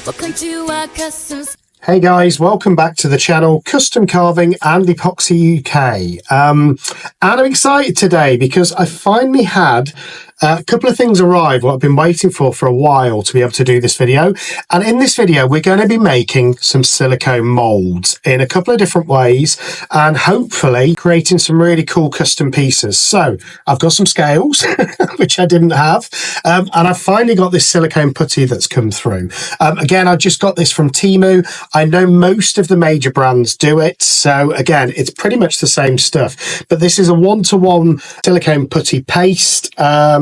Welcome to our customs. Hey guys, welcome back to the channel Custom Carving and Epoxy UK. And I'm excited today because I finally had a couple of things arrive what I've been waiting for a while to be able to do this video. And in this video, we're going to be making some silicone molds in a couple of different ways and hopefully creating some really cool custom pieces. So I've got some scales, which I didn't have. And I've finally got this silicone putty that's come through. Again, I just got this from Temu. I know most of the major brands do it. So again, it's pretty much the same stuff, but this is a 1-to-1 silicone putty paste.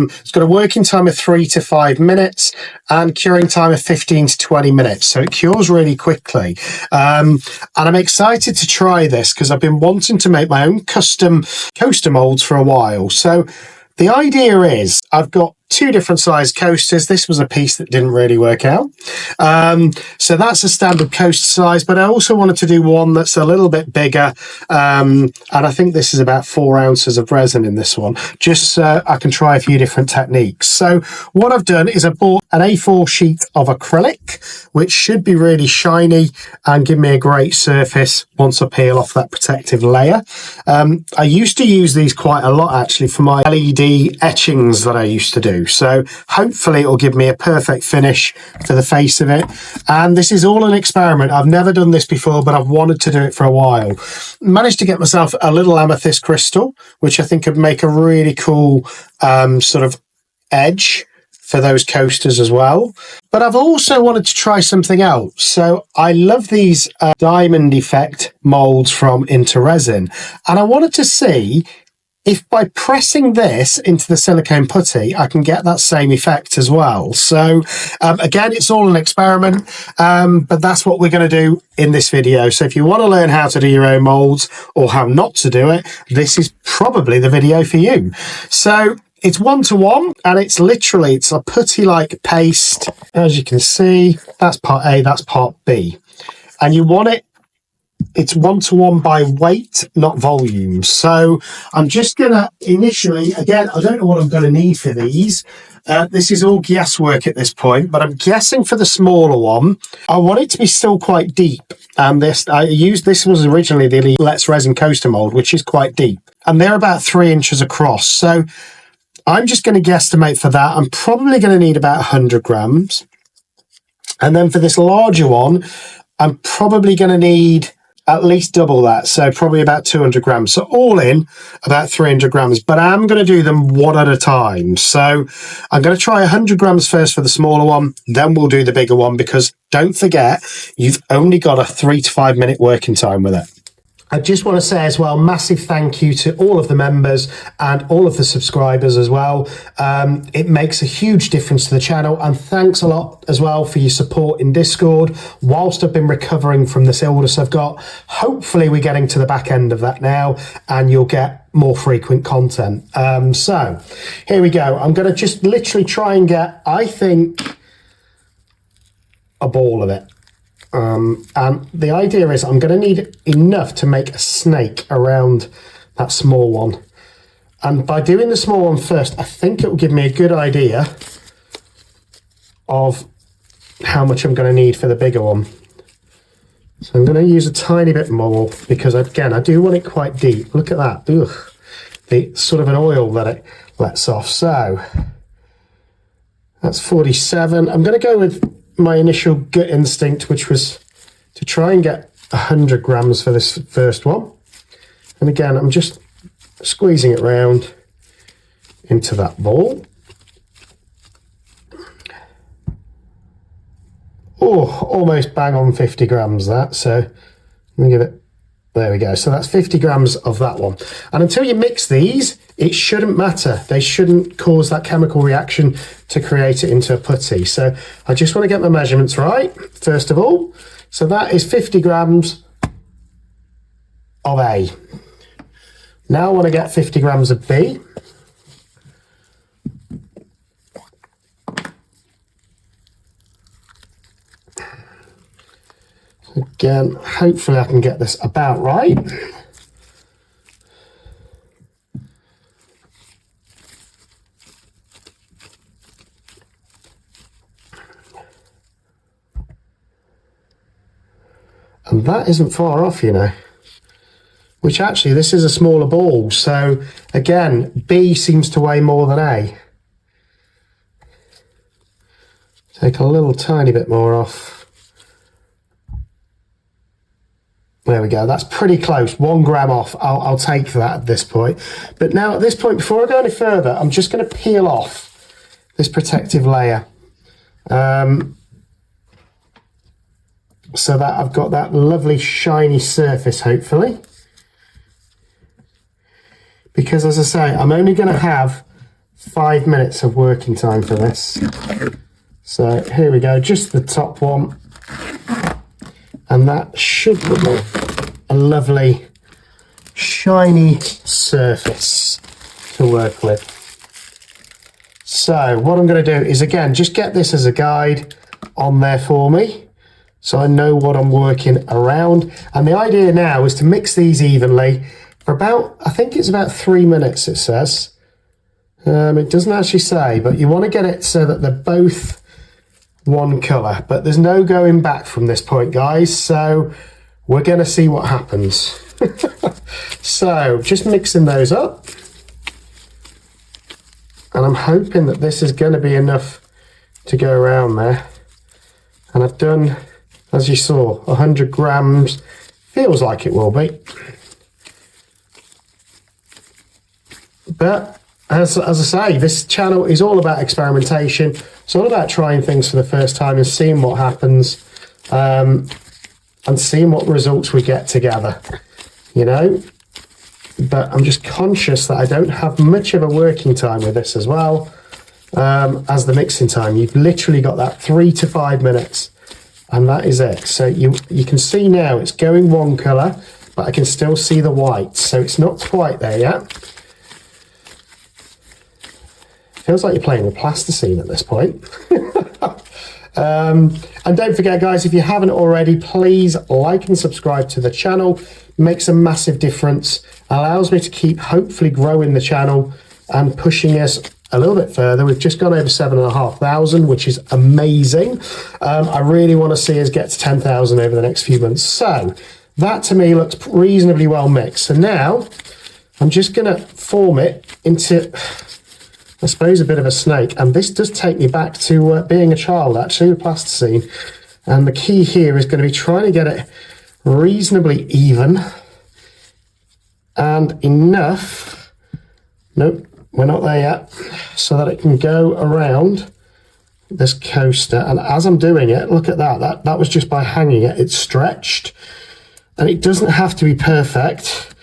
It's got a working time of 3 to 5 minutes and curing time of 15 to 20 minutes. So it cures really quickly. And I'm excited to try this because I've been wanting to make my own custom coaster molds for a while. So the idea is I've got 2 different size coasters. This was a piece that didn't really work out. So that's a standard coaster size, but I also wanted to do one that's a little bit bigger. And I think this is about 4 ounces of resin in this one, just so I can try a few different techniques. So what I've done is I bought an A4 sheet of acrylic, which should be really shiny and give me a great surface once I peel off that protective layer. I used to use these quite a lot actually for my LED etchings that I used to do. So hopefully it'll give me a perfect finish to the face of it. And this is all an experiment. I've never done this before, but I've wanted to do it for a while. Managed to get myself a little amethyst crystal, which I think would make a really cool sort of edge for those coasters as well. But I've also wanted to try something else. So I love these diamond effect molds from Resin. And I wanted to see if by pressing this into the silicone putty, I can get that same effect as well. So again, it's all an experiment, but that's what we're going to do in this video. So if you want to learn how to do your own molds or how not to do it, this is probably the video for you. So it's 1-to-1 and it's a putty-like paste. As you can see, that's part A, that's part B. And you want it's 1-to-1 by weight, not volume. So I'm just going to initially, again, I don't know what I'm going to need for these. This is all guesswork at this point, but I'm guessing for the smaller one, I want it to be still quite deep. And this was originally the Let's Resin coaster mold, which is quite deep. And they're about 3 inches across. So I'm just going to guesstimate for that. I'm probably going to need about 100 grams. And then for this larger one, I'm probably going to need at least double that, so probably about 200 grams. So all in, about 300 grams, but I'm going to do them one at a time. So I'm going to try 100 grams first for the smaller one, then we'll do the bigger one, because don't forget, you've only got a 3 to 5 minute working time with it. I just want to say as well, massive thank you to all of the members and all of the subscribers as well. It makes a huge difference to the channel, and thanks a lot as well for your support in Discord whilst I've been recovering from this illness I've got. Hopefully we're getting to the back end of that now and you'll get more frequent content. So here we go. I'm going to just literally try and get, I think, a ball of it. And the idea is I'm going to need enough to make a snake around that small one. And by doing the small one first, I think it will give me a good idea of how much I'm going to need for the bigger one. So I'm going to use a tiny bit more because, again, I do want it quite deep. Look at that. Ugh. The sort of an oil that it lets off. So that's 47. I'm going to go with my initial gut instinct, which was to try and get 100 grams for this first one. And again, I'm just squeezing it round into that ball. Oh, almost bang on 50 grams that. So let me give it, there we go. So that's 50 grams of that one. And until you mix these, it shouldn't matter. They shouldn't cause that chemical reaction to create it into a putty. So I just want to get my measurements right, first of all. So that is 50 grams of A. Now I want to get 50 grams of B. Again, hopefully I can get this about right. And that isn't far off, you know. Which actually, this is a smaller ball. So again, B seems to weigh more than A. Take a little tiny bit more off. There we go. That's pretty close. 1 gram off. I'll take that at this point. But now at this point, before I go any further, I'm just going to peel off this protective layer. So that I've got that lovely shiny surface, hopefully. Because as I say, I'm only going to have 5 minutes of working time for this. So here we go, just the top one. And that should be a lovely shiny surface to work with. So what I'm going to do is, again, just get this as a guide on there for me, so I know what I'm working around. And the idea now is to mix these evenly for about, I think it's about 3 minutes, it says. It doesn't actually say, but you want to get it so that they're both one colour. But there's no going back from this point, guys, so we're going to see what happens. So just mixing those up. And I'm hoping that this is going to be enough to go around there. And I've done, as you saw, 100 grams. Feels like it will be. But as I say, this channel is all about experimentation. It's all about trying things for the first time and seeing what happens, and seeing what results we get together, you know. But I'm just conscious that I don't have much of a working time with this as well, as the mixing time. You've literally got that 3 to 5 minutes, and that is it. So you can see now it's going one colour, but I can still see the white, so it's not quite there yet. Feels like you're playing with plasticine at this point. And don't forget, guys, if you haven't already, please like and subscribe to the channel. It makes a massive difference. Allows me to keep hopefully growing the channel and pushing us a little bit further. We've just gone over 7,500, which is amazing. I really want to see us get to 10,000 over the next few months. So that to me looks reasonably well mixed. So now I'm just going to form it into, I suppose, a bit of a snake. And this does take me back to being a child, actually, with plasticine. And the key here is going to be trying to get it reasonably even and enough. Nope, we're not there yet. So that it can go around this coaster. And as I'm doing it, look at that. That was just by hanging it. It's stretched. And it doesn't have to be perfect,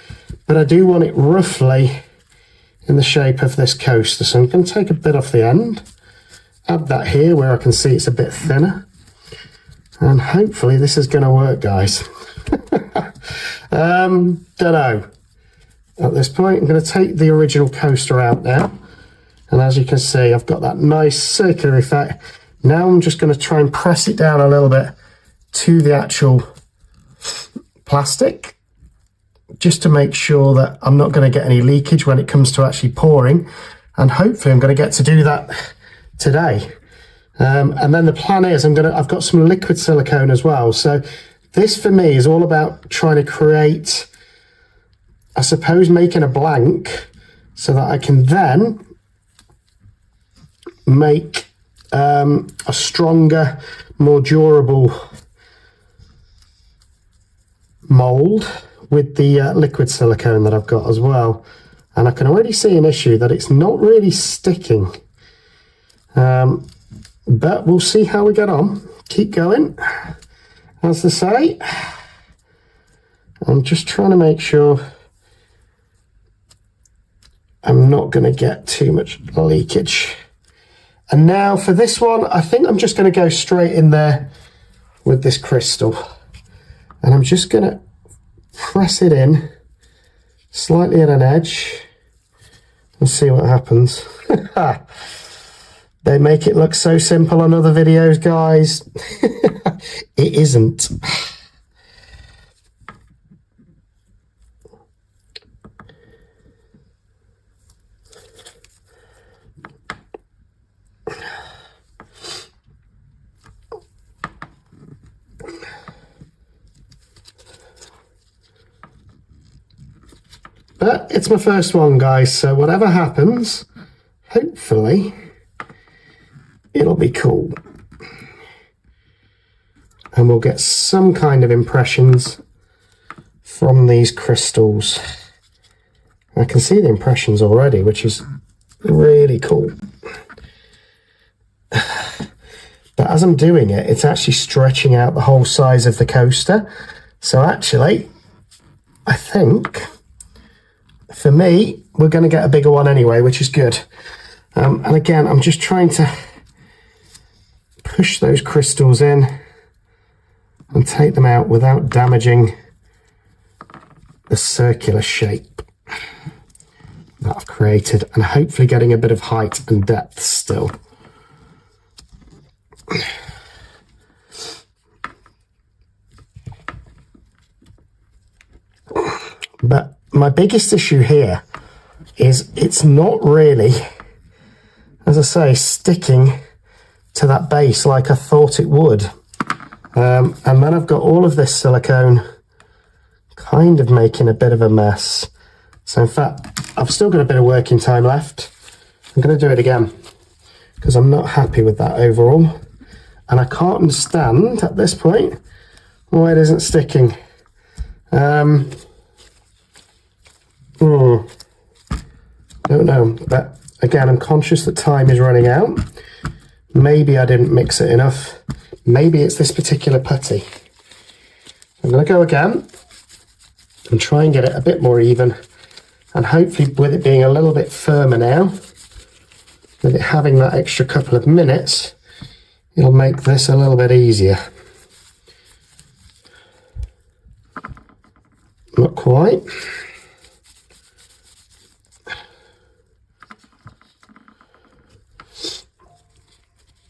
but I do want it roughly in the shape of this coaster. So I'm going to take a bit off the end, add that here where I can see it's a bit thinner, and hopefully this is going to work, guys. Don't know. At this point, I'm going to take the original coaster out now, and as you can see, I've got that nice circular effect. Now I'm just going to try and press it down a little bit to the actual plastic, just to make sure that I'm not going to get any leakage when it comes to actually pouring, and hopefully I'm going to get to do that today. And then the plan is I've got some liquid silicone as well. So this for me is all about trying to create, I suppose, making a blank so that I can then make a stronger, more durable mold with the liquid silicone that I've got as well. And I can already see an issue that it's not really sticking. But we'll see how we get on. Keep going, as they say. I'm just trying to make sure I'm not going to get too much leakage. And now for this one, I think I'm just going to go straight in there with this crystal. And I'm just going to press it in slightly at an edge and see what happens. They make it look so simple on other videos, guys. It isn't. But it's my first one, guys, so whatever happens, hopefully it'll be cool. And we'll get some kind of impressions from these crystals. I can see the impressions already, which is really cool. But as I'm doing it, it's actually stretching out the whole size of the coaster. So actually, I think, for me, we're going to get a bigger one anyway, which is good. And again, I'm just trying to push those crystals in and take them out without damaging the circular shape that I've created, and hopefully getting a bit of height and depth still. But my biggest issue here is it's not really, as I say, sticking to that base like I thought it would. And then I've got all of this silicone kind of making a bit of a mess. So in fact, I've still got a bit of working time left. I'm going to do it again because I'm not happy with that overall. And I can't understand at this point why it isn't sticking. Don't know, but again, I'm conscious that time is running out. Maybe I didn't mix it enough. Maybe it's this particular putty. I'm going to go again and try and get it a bit more even. And hopefully with it being a little bit firmer now, with it having that extra couple of minutes, it'll make this a little bit easier. Not quite.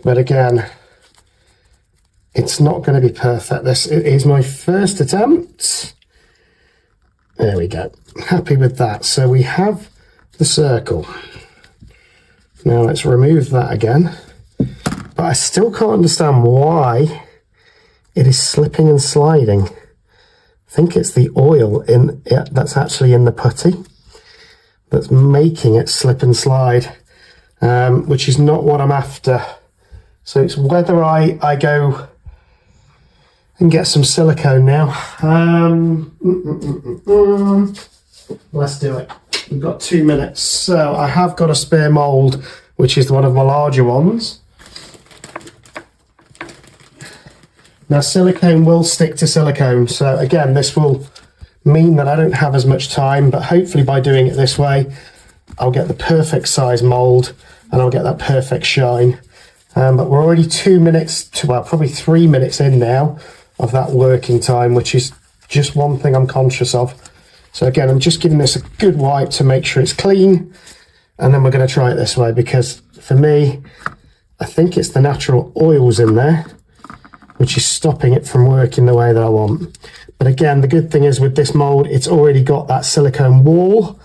But again, it's not going to be perfect. This is my first attempt. There we go. Happy with that. So we have the circle. Now let's remove that again. But I still can't understand why it is slipping and sliding. I think it's the oil in it that's actually in the putty that's making it slip and slide, which is not what I'm after. So it's whether I go and get some silicone now. Let's do it. We've got 2 minutes. So I have got a spare mould, which is one of my larger ones. Now silicone will stick to silicone. So again, this will mean that I don't have as much time, but hopefully by doing it this way, I'll get the perfect size mould and I'll get that perfect shine. But we're already 2 minutes to, well, probably 3 minutes in now of that working time, which is just one thing I'm conscious of. So again, I'm just giving this a good wipe to make sure it's clean. And then we're going to try it this way, because for me, I think it's the natural oils in there, which is stopping it from working the way that I want. But again, the good thing is with this mold, it's already got that silicone wall,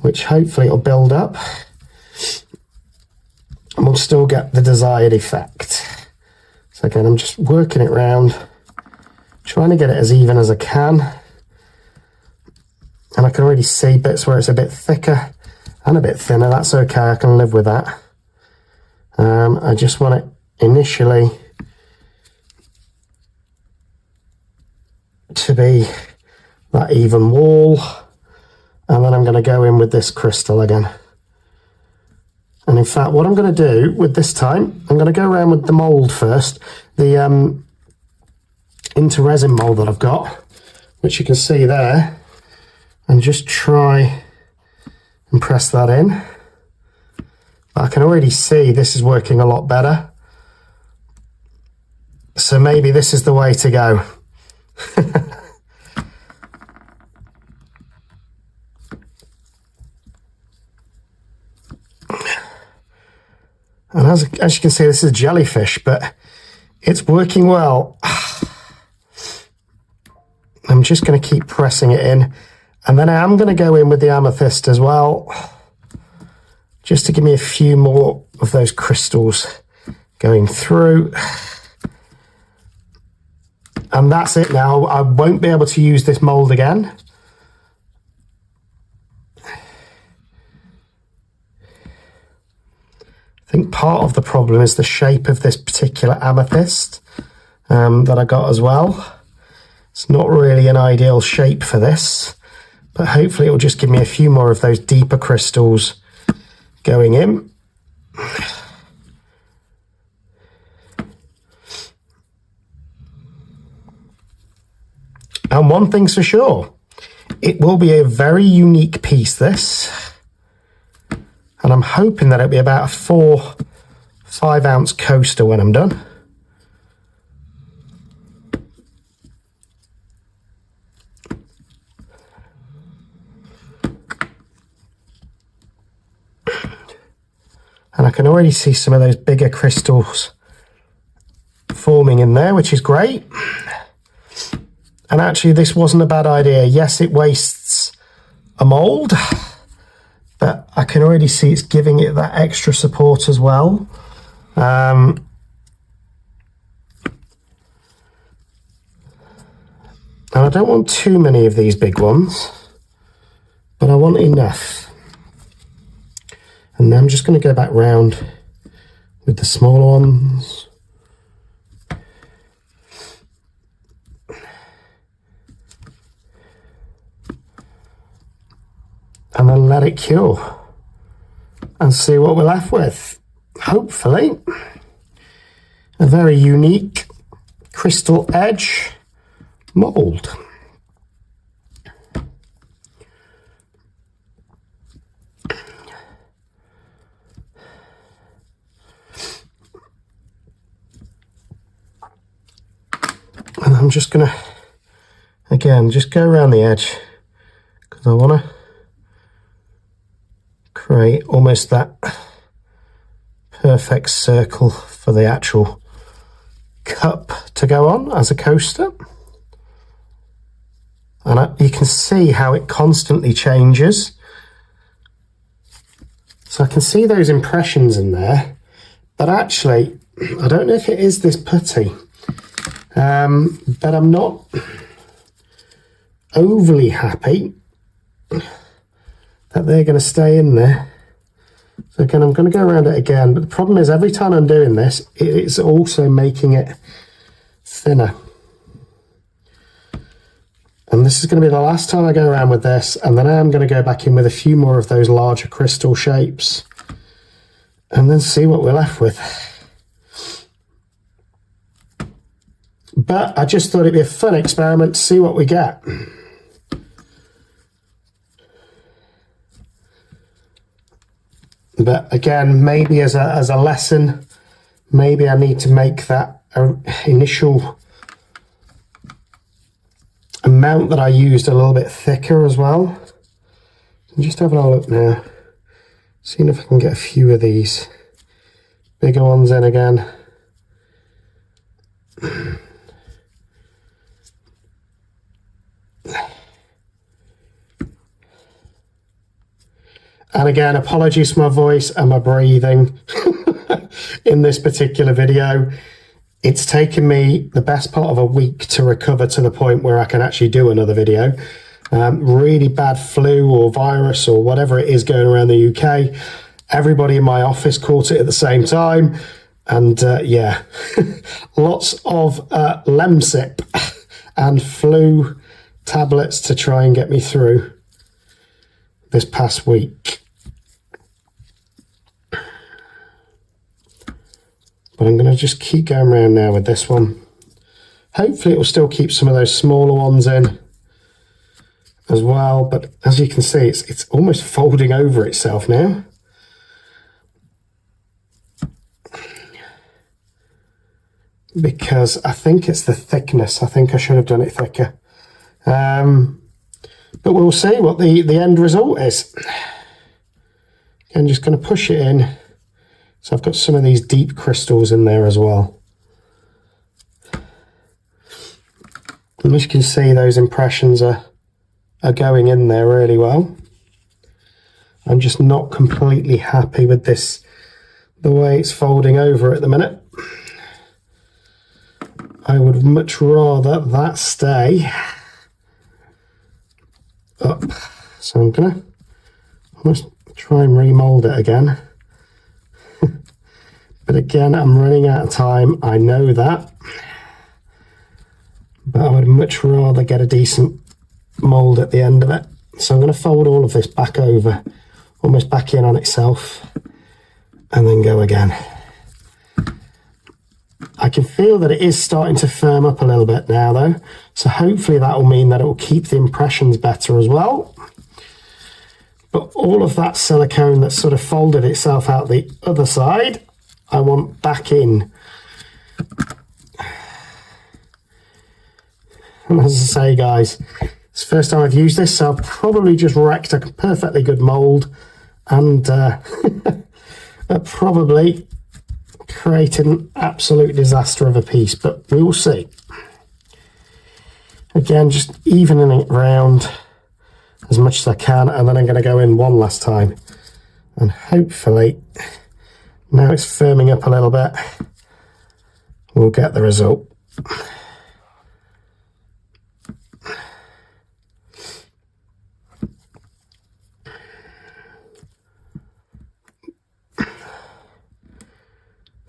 which hopefully it'll build up. And we'll still get the desired effect. So again, I'm just working it round, trying to get it as even as I can. And I can already see bits where it's a bit thicker and a bit thinner. That's okay, I can live with that. I just want it initially to be that even wall. And then I'm going to go in with this crystal again. And in fact, what I'm going to do with this time, I'm going to go around with the mould first, the into resin mould that I've got, which you can see there, and just try and press that in. But I can already see this is working a lot better. So maybe this is the way to go. And as you can see, this is a jellyfish, but it's working well. I'm just going to keep pressing it in. And then I am going to go in with the amethyst as well, just to give me a few more of those crystals going through. And that's it now. I won't be able to use this mold again. I think part of the problem is the shape of this particular amethyst that I got as well. It's not really an ideal shape for this, but hopefully it will just give me a few more of those deeper crystals going in. And one thing's for sure, it will be a very unique piece, this. And I'm hoping that it'll be about a 4-5 ounce coaster when I'm done. And I can already see some of those bigger crystals forming in there, which is great. And actually, this wasn't a bad idea. Yes, it wastes a mold, but I can already see it's giving it that extra support as well. And I don't want too many of these big ones, but I want enough. And now I'm just going to go back round with the smaller ones. And then let it cure and see what we're left with. Hopefully, a very unique crystal edge mold. And I'm just gonna, again, just go around the edge because I want to create almost that perfect circle for the actual cup to go on as a coaster. And you can see how it constantly changes. So I can see those impressions in there, but actually, I don't know if it is this putty, but I'm not overly happy that they're going to stay in there. So again, I'm going to go around it again, but the problem is every time I'm doing this, it's also making it thinner. And this is going to be the last time I go around with this, and then I am going to go back in with a few more of those larger crystal shapes and then see what we're left with. But I just thought it'd be a fun experiment to see what we get. But again, maybe as a lesson, maybe I need to make that initial amount that I used a little bit thicker as well. I'm just having a look now, seeing if I can get a few of these bigger ones in again. And again, apologies for my voice and my breathing in this particular video. It's taken me the best part of a week to recover to the point where I can actually do another video. Really bad flu or virus or whatever it is going around the UK. Everybody in my office caught it at the same time. And yeah, lots of Lemsip and flu tablets to try and get me through this past week. But I'm going to just keep going around now with this one. Hopefully it will still keep some of those smaller ones in as well. But as you can see, it's almost folding over itself now. Because I think it's the thickness. I think I should have done it thicker. But we'll see what the end result is. I'm just going to push it in. So I've got some of these deep crystals in there as well. And as you can see, those impressions are going in there really well. I'm just not completely happy with this, the way it's folding over at the minute. I would much rather that stay up. So I'm going to almost try and remold it again. But again, I'm running out of time. I know that. But I would much rather get a decent mould at the end of it. So I'm going to fold all of this back over, almost back in on itself, and then go again. I can feel that it is starting to firm up a little bit now though. So hopefully that will mean that it will keep the impressions better as well. But all of that silicone that's sort of folded itself out the other side, I want back in. And as I say, guys, it's the first time I've used this, so I've probably just wrecked a perfectly good mould and probably created an absolute disaster of a piece, but we will see. Again, just evening it round as much as I can, and then I'm going to go in one last time, and hopefully now it's firming up a little bit, we'll get the result.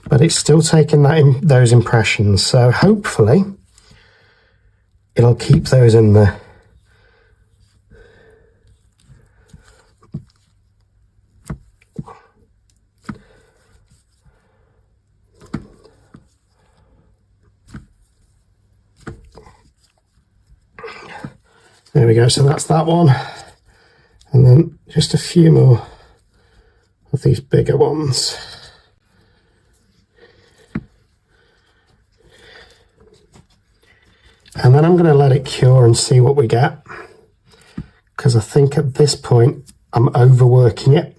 But it's still taking those impressions, so hopefully it'll keep those in there. There we go, so that's that one. And then just a few more of these bigger ones. And then I'm going to let it cure and see what we get, because I think at this point I'm overworking it.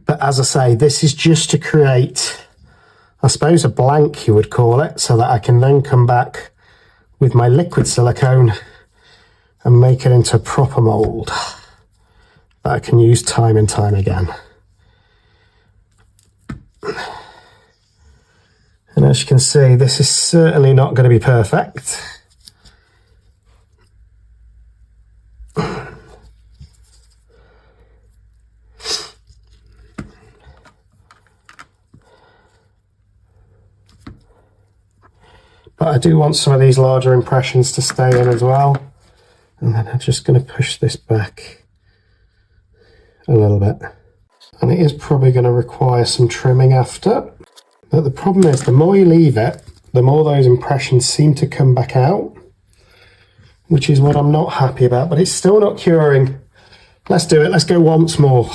But as I say, this is just to create, I suppose, a blank you would call it, so that I can then come back with my liquid silicone and make it into a proper mould that I can use time and time again. And as you can see, this is certainly not going to be perfect. But I do want some of these larger impressions to stay in as well. And then I'm just going to push this back a little bit. And it is probably going to require some trimming after. But the problem is, the more you leave it, the more those impressions seem to come back out, which is what I'm not happy about. But it's still not curing. Let's do it. Let's go once more.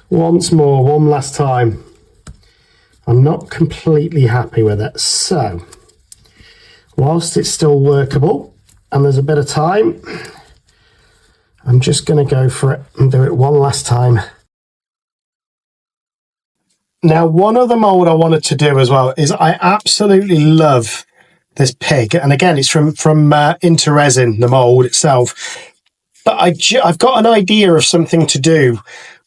Once more, one last time. I'm not completely happy with it. So, whilst it's still workable and there's a bit of time, I'm just going to go for it and do it one last time. Now, one other mould I wanted to do as well is I absolutely love this pig. And again, it's from Into Resin, the mould itself. But I've got an idea of something to do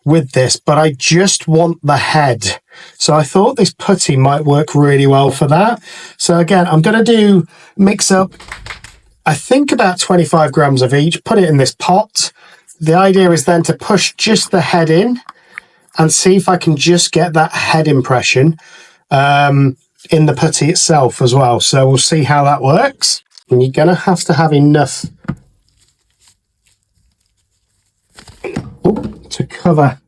with this, but I just want the head. So I thought this putty might work really well for that. So again, I'm going to mix up, I think, about 25 grams of each, put it in this pot. The idea is then to push just the head in and see if I can just get that head impression in the putty itself as well. So we'll see how that works. And you're going to have enough to cover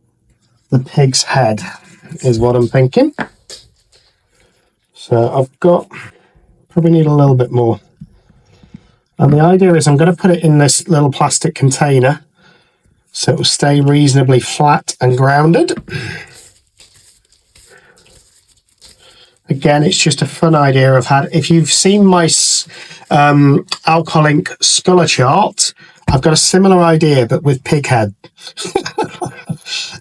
the pig's head, is what I'm thinking. So I've probably need a little bit more. And the idea is I'm going to put it in this little plastic container so it will stay reasonably flat and grounded. Again, it's just a fun idea I've had. If you've seen my Alcolink Sculler chart, I've got a similar idea, but with pig head.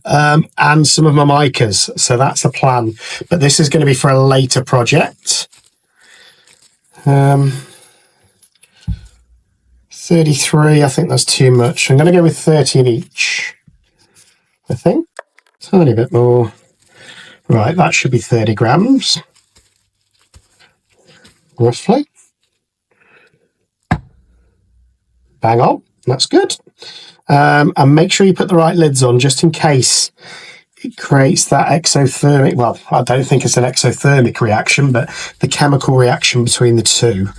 And some of my micas, so that's the plan. But this is going to be for a later project. 33, I think that's too much. I'm going to go with 30 of each, I think. Tiny bit more. Right, that should be 30 grams, roughly. Bang on, that's good. And make sure you put the right lids on just in case it creates that exothermic, well, I don't think it's an exothermic reaction, but the chemical reaction between the two.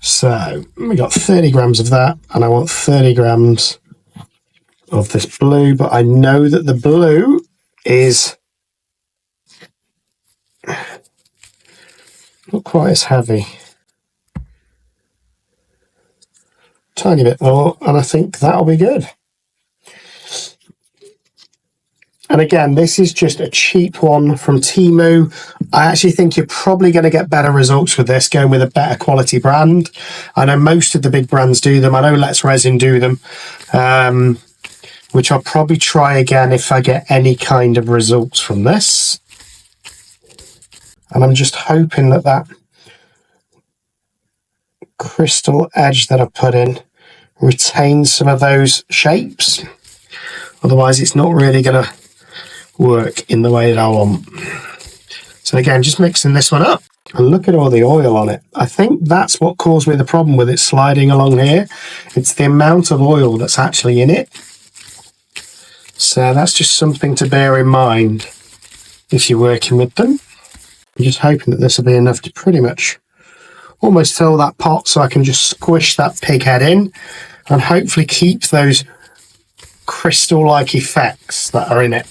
So we got 30 grams of that, and I want 30 grams of this blue, but I know that the blue is not quite as heavy. Tiny bit more, and I think that'll be good. And again, this is just a cheap one from Temu. I actually think you're probably going to get better results with this, going with a better quality brand. I know most of the big brands do them. I know Let's Resin do them, which I'll probably try again if I get any kind of results from this. And I'm just hoping that that crystal edge that I've put in retains some of those shapes. Otherwise, it's not really going to work in the way that I want. So again, just mixing this one up, and look at all the oil on it. I think that's what caused me the problem with it sliding along here. It's the amount of oil that's actually in it. So that's just something to bear in mind if you're working with them. I'm just hoping that this will be enough to pretty much almost fill that pot, so I can just squish that pig head in and hopefully keep those crystal-like effects that are in it.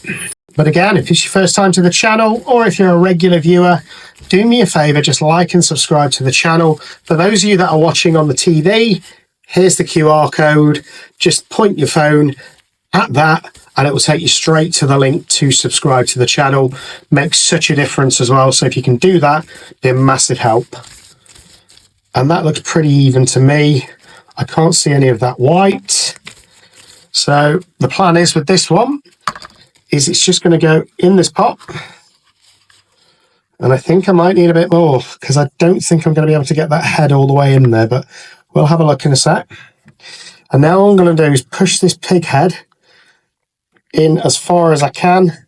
But again, if it's your first time to the channel, or if you're a regular viewer, do me a favour, just like and subscribe to the channel. For those of you that are watching on the TV, here's the QR code. Just point your phone at that and it will take you straight to the link to subscribe to the channel. Makes such a difference as well. So if you can do that, it'd be a massive help. And that looks pretty even to me. I can't see any of that white. So the plan is with this one, is it's just going to go in this pot. And I think I might need a bit more, because I don't think I'm going to be able to get that head all the way in there, but we'll have a look in a sec. And now all I'm going to do is push this pig head in as far as I can.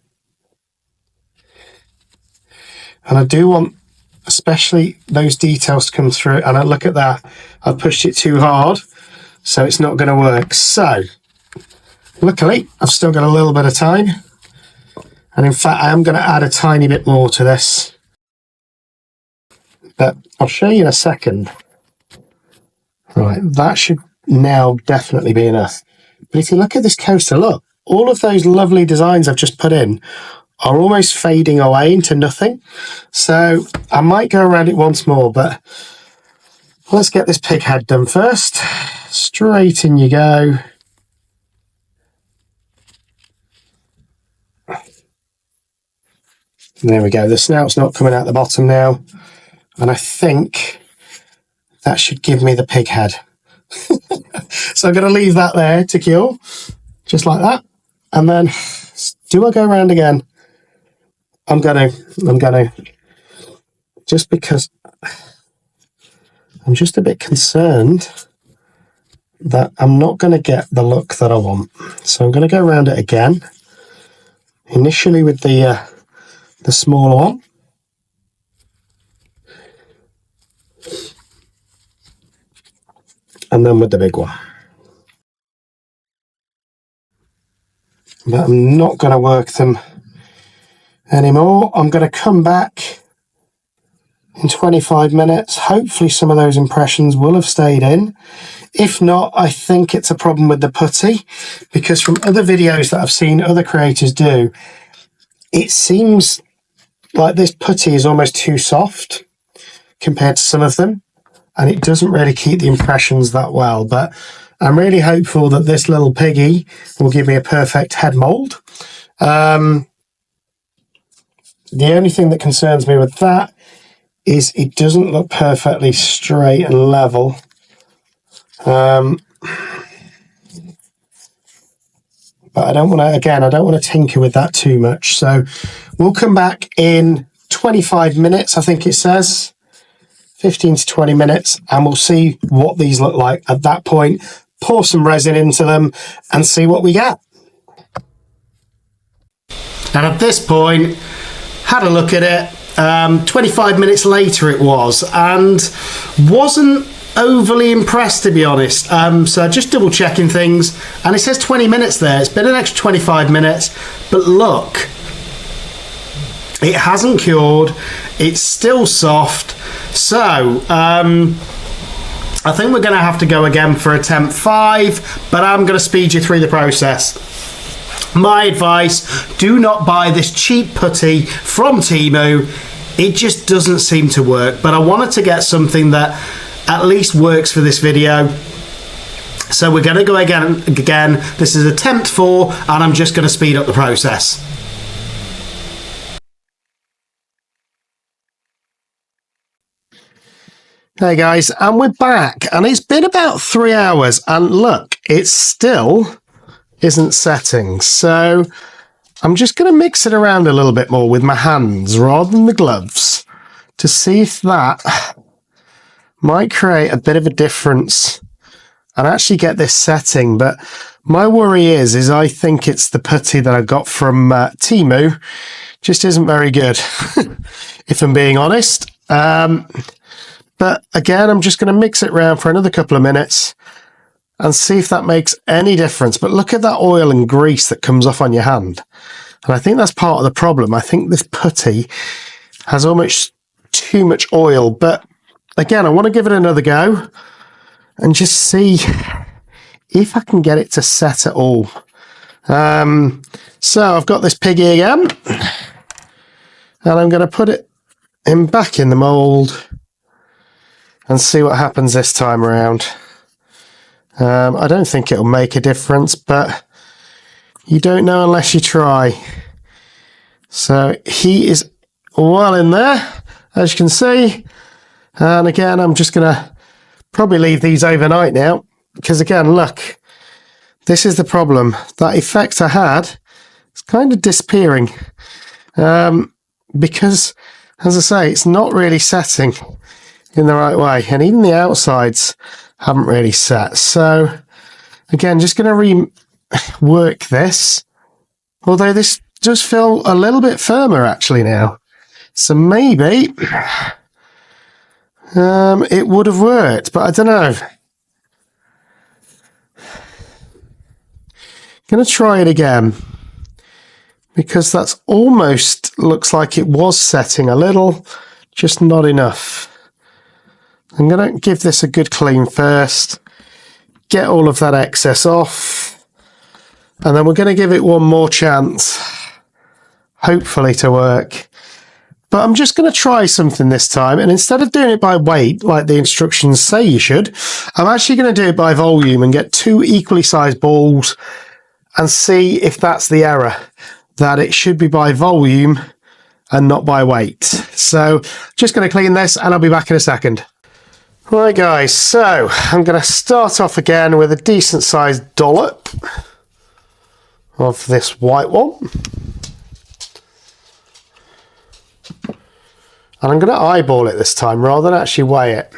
And I do want especially those details to come through. And I look at that, I've pushed it too hard, so it's not going to work. So luckily, I've still got a little bit of time. And in fact, I am going to add a tiny bit more to this. But I'll show you in a second. Right, that should now definitely be enough. But if you look at this coaster, look, all of those lovely designs I've just put in are almost fading away into nothing. So I might go around it once more, but let's get this pig head done first. Straight in you go. There we go. The snout's not coming out the bottom now. And I think that should give me the pig head. So I'm going to leave that there to cure, just like that. And then, do I go around again? I'm going to, just because I'm just a bit concerned that I'm not going to get the look that I want. So I'm going to go around it again. Initially with the smaller one. And then with the big one. But I'm not going to work them anymore. I'm going to come back in 25 minutes. Hopefully some of those impressions will have stayed in. If not, I think it's a problem with the putty, because from other videos that I've seen other creators do, it seems like this putty is almost too soft compared to some of them, and it doesn't really keep the impressions that well. But I'm really hopeful that this little piggy will give me a perfect head mold. The only thing that concerns me with that is it doesn't look perfectly straight and level. But I don't want to, again, I don't want to tinker with that too much. So we'll come back in 25 minutes, I think it says. 15 to 20 minutes, and we'll see what these look like at that point. Pour some resin into them and see what we get. And at this point, had a look at it. 25 minutes later it was, and wasn't overly impressed, to be honest. So just double checking things, and it says 20 minutes there. It's been an extra 25 minutes, but look, it hasn't cured. It's still soft. So I think we're going to have to go again for attempt 5, but I'm going to speed you through the process. My advice, do not buy this cheap putty from Temu. It just doesn't seem to work, but I wanted to get something that at least works for this video. So we're going to go again. This is attempt 4, and I'm just going to speed up the process. Hey guys, and we're back, and it's been about 3 hours, and look, it still isn't setting. So I'm just going to mix it around a little bit more with my hands rather than the gloves to see if that might create a bit of a difference and actually get this setting. But my worry is I think it's the putty that I got from Temu just isn't very good, if I'm being honest. But again, I'm just going to mix it around for another couple of minutes and see if that makes any difference. But look at that oil and grease that comes off on your hand. And I think that's part of the problem. I think this putty has almost too much oil. But again, I want to give it another go and just see if I can get it to set at all. So I've got this piggy again, and I'm going to put it back in the mould and see what happens this time around. I don't think it'll make a difference, but you don't know unless you try. So he is well in there, as you can see. And again, I'm just going to probably leave these overnight now, because again, look, this is the problem. That effect I had is kind of disappearing, because, as I say, it's not really setting in the right way, and even the outsides haven't really set. So again, just going to rework this, although this does feel a little bit firmer actually now, so maybe it would have worked, but I don't know. Going to try it again, because that's almost looks like it was setting a little, just not enough. I'm going to give this a good clean first, get all of that excess off, and then we're going to give it one more chance, hopefully to work. But I'm just going to try something this time, and instead of doing it by weight, like the instructions say you should, I'm actually going to do it by volume and get 2 equally sized balls and see if that's the error, that it should be by volume and not by weight. So just going to clean this, and I'll be back in a second. Right guys, so I'm going to start off again with a decent sized dollop of this white one. And I'm going to eyeball it this time rather than actually weigh it.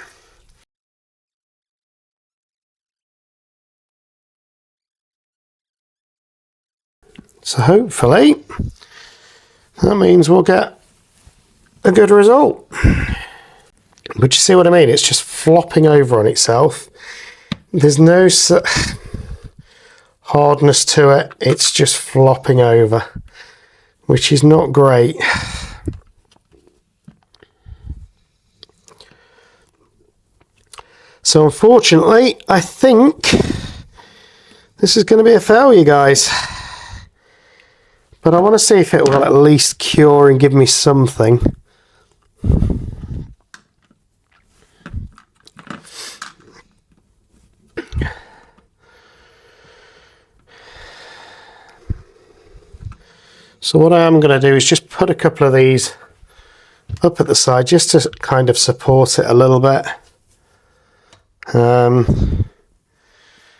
So hopefully that means we'll get a good result. But you see what I mean? It's just flopping over on itself. There's no hardness to it. It's just flopping over, which is not great. So unfortunately, I think this is going to be a failure, guys. But I want to see if it will at least cure and give me something. So what I am going to do is just put a couple of these up at the side just to kind of support it a little bit.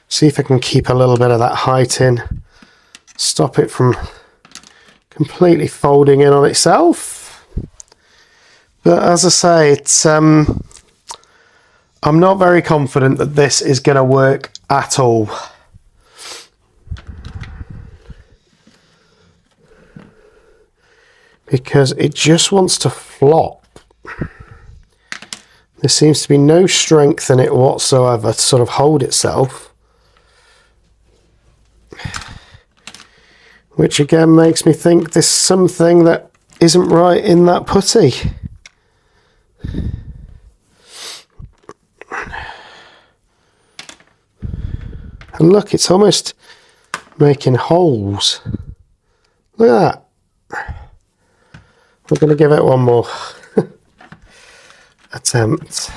See if I can keep a little bit of that height in, stop it from completely folding in on itself. But as I say, it's I'm not very confident that this is going to work at all. because it just wants to flop. There seems to be no strength in it whatsoever to sort of hold itself, which again makes me think there's something that isn't right in that putty. And look, it's almost making holes. Look at that. We're going to give it one more attempt.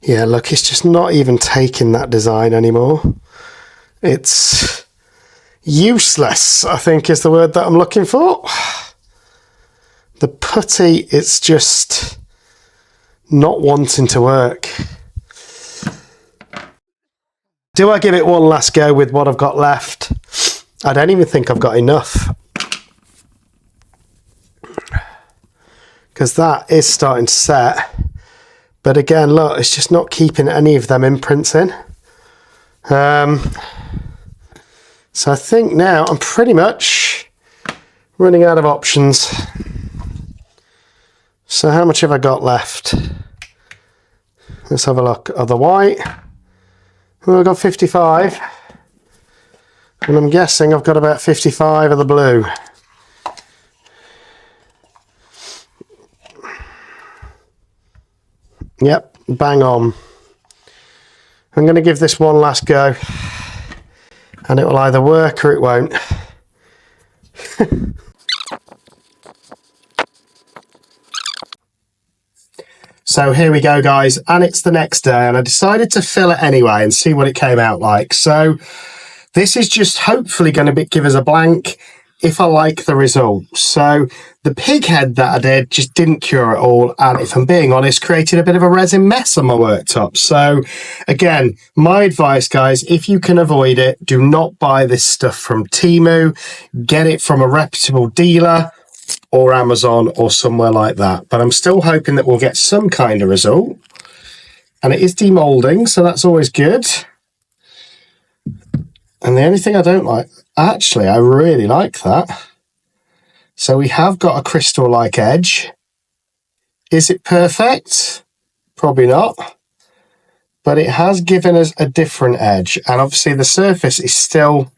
Yeah, look, it's just not even taking that design anymore. It's useless, I think is the word that I'm looking for. The putty, it's just not wanting to work. Do I give it one last go with what I've got left? I don't even think I've got enough, because that is starting to set. But again, look, it's just not keeping any of them imprints in. So I think now I'm pretty much running out of options. So how much have I got left? Let's have a look. Of the white, well, I've got 55. And I'm guessing I've got about 55 of the blue. Yep, bang on. I'm going to give this one last go, and it will either work or it won't. So here we go, guys, and it's the next day, and I decided to fill it anyway and see what it came out like. So this is just hopefully going to give us a blank if I like the results. So the pig head that I did just didn't cure at all, and if I'm being honest, created a bit of a resin mess on my worktop. So again, my advice, guys, if you can avoid it, do not buy this stuff from Temu. Get it from a reputable dealer or Amazon or somewhere like that. But I'm still hoping that we'll get some kind of result. And it is demolding, so that's always good. And the only thing I don't like, actually, I really like that. So we have got a crystal-like edge. Is it perfect? Probably not. But it has given us a different edge. And obviously the surface is still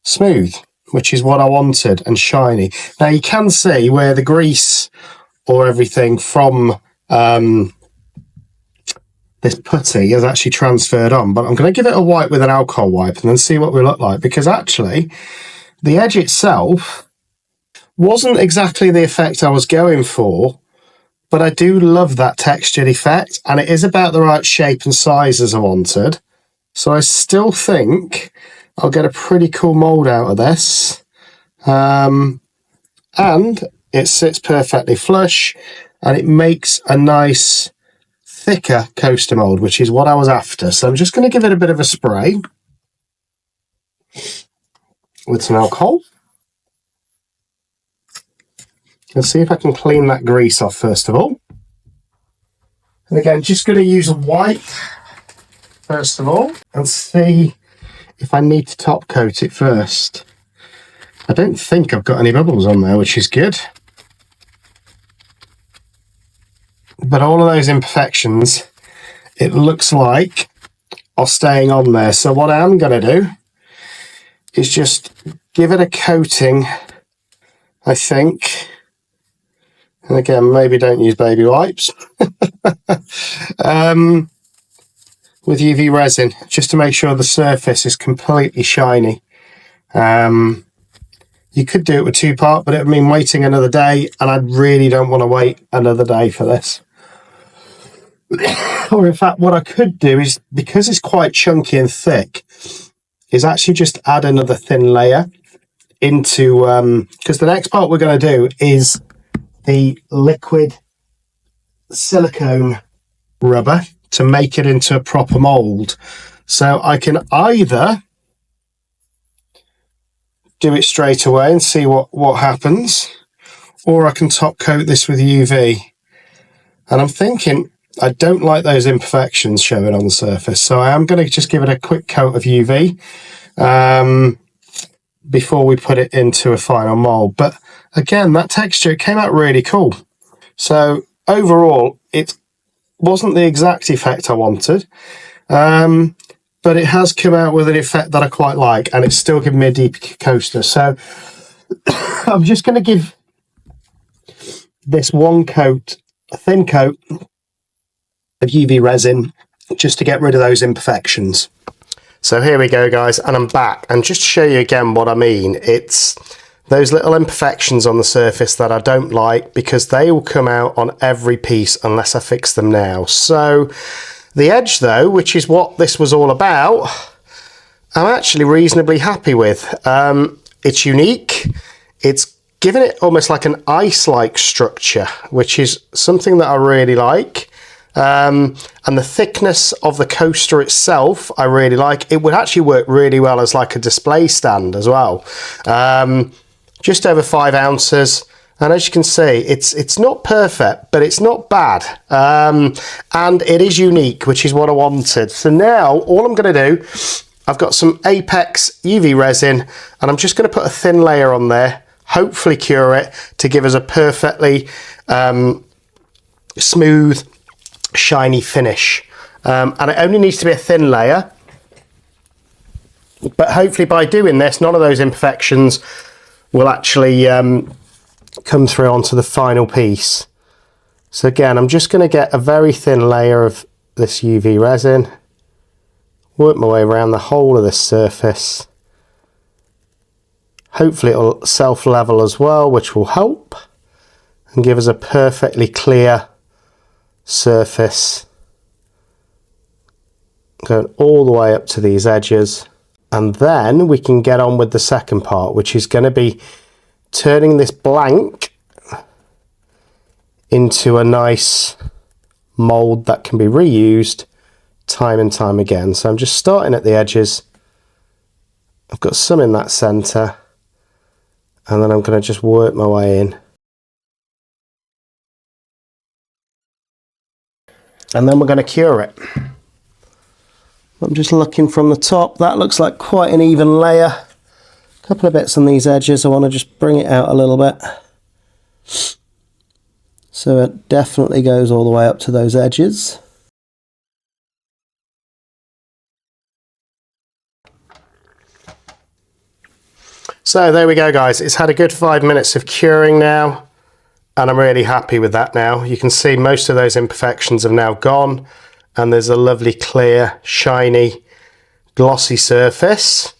smooth, which is what I wanted, and shiny. Now you can see where the grease or everything from this putty has actually transferred on, but I'm going to give it a wipe with an alcohol wipe and then see what we look like, because actually the edge itself wasn't exactly the effect I was going for, but I do love that textured effect, and it is about the right shape and size as I wanted. So I still think I'll get a pretty cool mold out of this. And it sits perfectly flush, and it makes a nice thicker coaster mold, which is what I was after. So I'm just going to give it a bit of a spray with some alcohol. Let's see if I can clean that grease off first of all. And again, just going to use a wipe first of all and see if I need to top coat it first. I don't think I've got any bubbles on there, which is good. But all of those imperfections, it looks like, are staying on there. So what I am going to do is just give it a coating, I think. And again, maybe don't use baby wipes. With UV resin, just to make sure the surface is completely shiny. You could do it with 2-part, but it would mean waiting another day, and I really don't want to wait another day for this. Or in fact, what I could do is, because it's quite chunky and thick, is actually just add another thin layer into, because the next part we're going to do is the liquid silicone rubber to make it into a proper mold. So I can either do it straight away and see what happens, or I can top coat this with UV. And I'm thinking I don't like those imperfections showing on the surface, so I am going to just give it a quick coat of UV before we put it into a final mold. But again, that texture, it came out really cool. So overall, it wasn't the exact effect I wanted, but it has come out with an effect that I quite like, and it's still giving me a deep coaster. So I'm just going to give this one coat, a thin coat of UV resin, just to get rid of those imperfections. So here we go, guys, and I'm back. And just to show you again what I mean, it's those little imperfections on the surface that I don't like, because they will come out on every piece unless I fix them now. So the edge, though, which is what this was all about, I'm actually reasonably happy with. It's unique. It's given it almost like an ice-like structure, which is something that I really like. And the thickness of the coaster itself, I really like. It would actually work really well as like a display stand as well. Just over 5 ounces. And as you can see, it's not perfect, but it's not bad. And it is unique, which is what I wanted. So now all I'm going to do, I've got some Apex UV resin, and I'm just going to put a thin layer on there, hopefully cure it to give us a perfectly smooth, shiny finish. And it only needs to be a thin layer, but hopefully by doing this, none of those imperfections will actually come through onto the final piece. So again, I'm just going to get a very thin layer of this UV resin, work my way around the whole of this surface. Hopefully it'll self-level as well, which will help and give us a perfectly clear surface going all the way up to these edges. And then we can get on with the second part, which is going to be turning this blank into a nice mold that can be reused time and time again. So I'm just starting at the edges. I've got some in that center, and then I'm going to just work my way in. And then we're going to cure it. I'm just looking from the top. That looks like quite an even layer. A couple of bits on these edges. I want to just bring it out a little bit. So it definitely goes all the way up to those edges. So there we go, guys. It's had a good 5 minutes of curing now, and I'm really happy with that now. You can see most of those imperfections have now gone, and there's a lovely, clear, shiny, glossy surface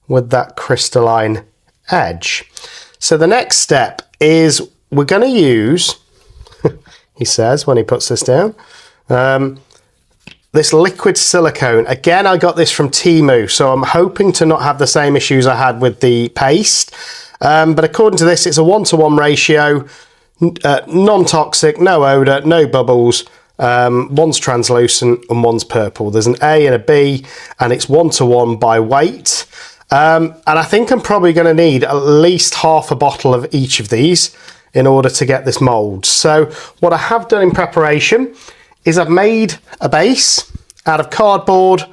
with that crystalline edge. So the next step is we're going to use, he says when he puts this down, this liquid silicone. Again, I got this from Temu, so I'm hoping to not have the same issues I had with the paste. But according to this, it's a 1-to-1 ratio, non-toxic, no odour, no bubbles. One's translucent and one's purple. There's an A and a B, and it's 1-to-1 by weight. And I think I'm probably going to need at least half a bottle of each of these in order to get this mould. So what I have done in preparation is I've made a base out of cardboard,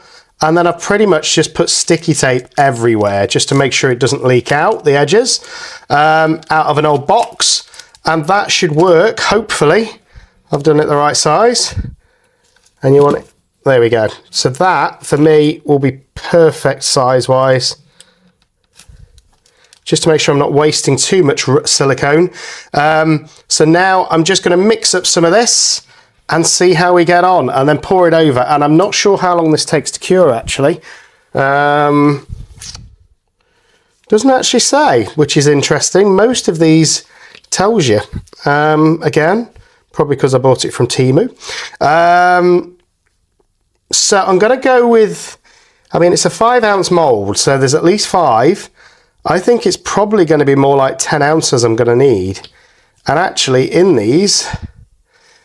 and then I've pretty much just put sticky tape everywhere just to make sure it doesn't leak out the edges, out of an old box, and that should work, hopefully. I've done it the right size, and you want it, there we go. So that for me will be perfect size wise, just to make sure I'm not wasting too much silicone. So now I'm just going to mix up some of this and see how we get on, and then pour it over. And I'm not sure how long this takes to cure, actually. Doesn't actually say, which is interesting. Most of these tells you. Again, probably because I bought it from Temu. So I'm going to go with, I mean, it's a 5-ounce mould, so there's at least 5. I think it's probably going to be more like 10 ounces I'm going to need. And actually in these,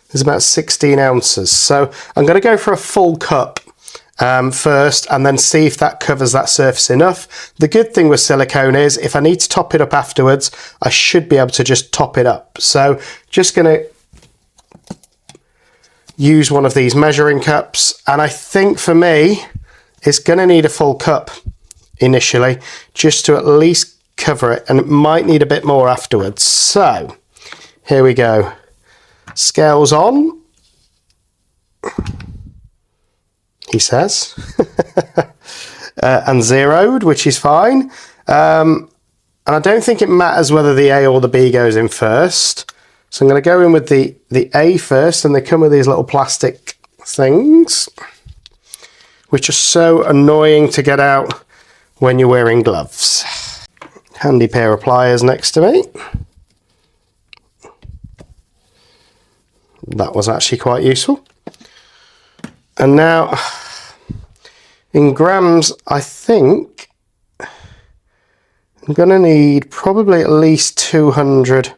there's about 16 ounces. So I'm going to go for a full cup first, and then see if that covers that surface enough. The good thing with silicone is if I need to top it up afterwards, I should be able to just top it up. So just going to use one of these measuring cups, and I think for me it's going to need a full cup initially just to at least cover it, and it might need a bit more afterwards. So here we go, scales on, he says, and zeroed, which is fine. And I don't think it matters whether the A or the B goes in first. So I'm going to go in with the A first, and they come with these little plastic things, which are so annoying to get out when you're wearing gloves. Handy pair of pliers next to me. That was actually quite useful. And now, in grams, I think I'm going to need probably at least 200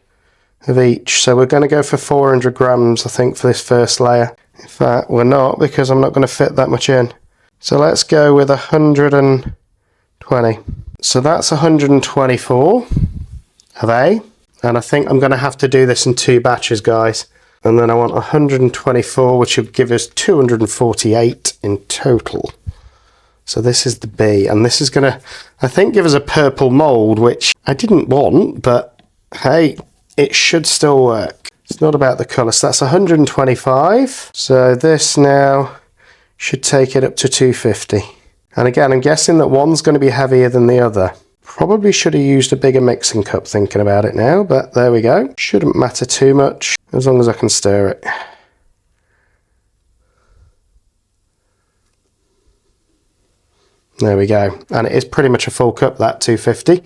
of each. So we're going to go for 400 grams, I think, for this first layer. In fact, we're not, because I'm not going to fit that much in. So let's go with 120. So that's 124 of A. And I think I'm going to have to do this in 2 batches, guys. And then I want 124, which would give us 248 in total. So this is the B, and this is going to, I think, give us a purple mould, which I didn't want, but hey, it should still work. It's not about the colour. So that's 125. So this now should take it up to 250. And again, I'm guessing that one's going to be heavier than the other. Probably should have used a bigger mixing cup thinking about it now, but there we go. Shouldn't matter too much as long as I can stir it. There we go. And it is pretty much a full cup, that 250.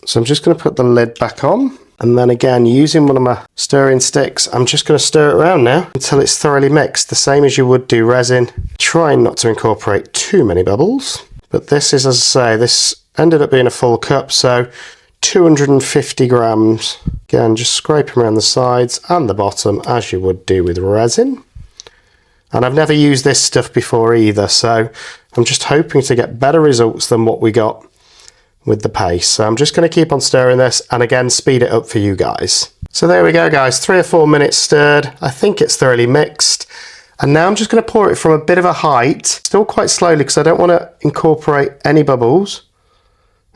So I'm just going to put the lid back on. And then again, using one of my stirring sticks, I'm just going to stir it around now until it's thoroughly mixed, the same as you would do resin. Trying not to incorporate too many bubbles. But this is, as I say, this ended up being a full cup, so 250 grams. Again, just scraping around the sides and the bottom as you would do with resin. And I've never used this stuff before either, so I'm just hoping to get better results than what we got with the paste. So I'm just going to keep on stirring this, and again, speed it up for you guys. So there we go, guys, 3 or 4 minutes stirred. I think it's thoroughly mixed. And now I'm just going to pour it from a bit of a height, still quite slowly, because I don't want to incorporate any bubbles,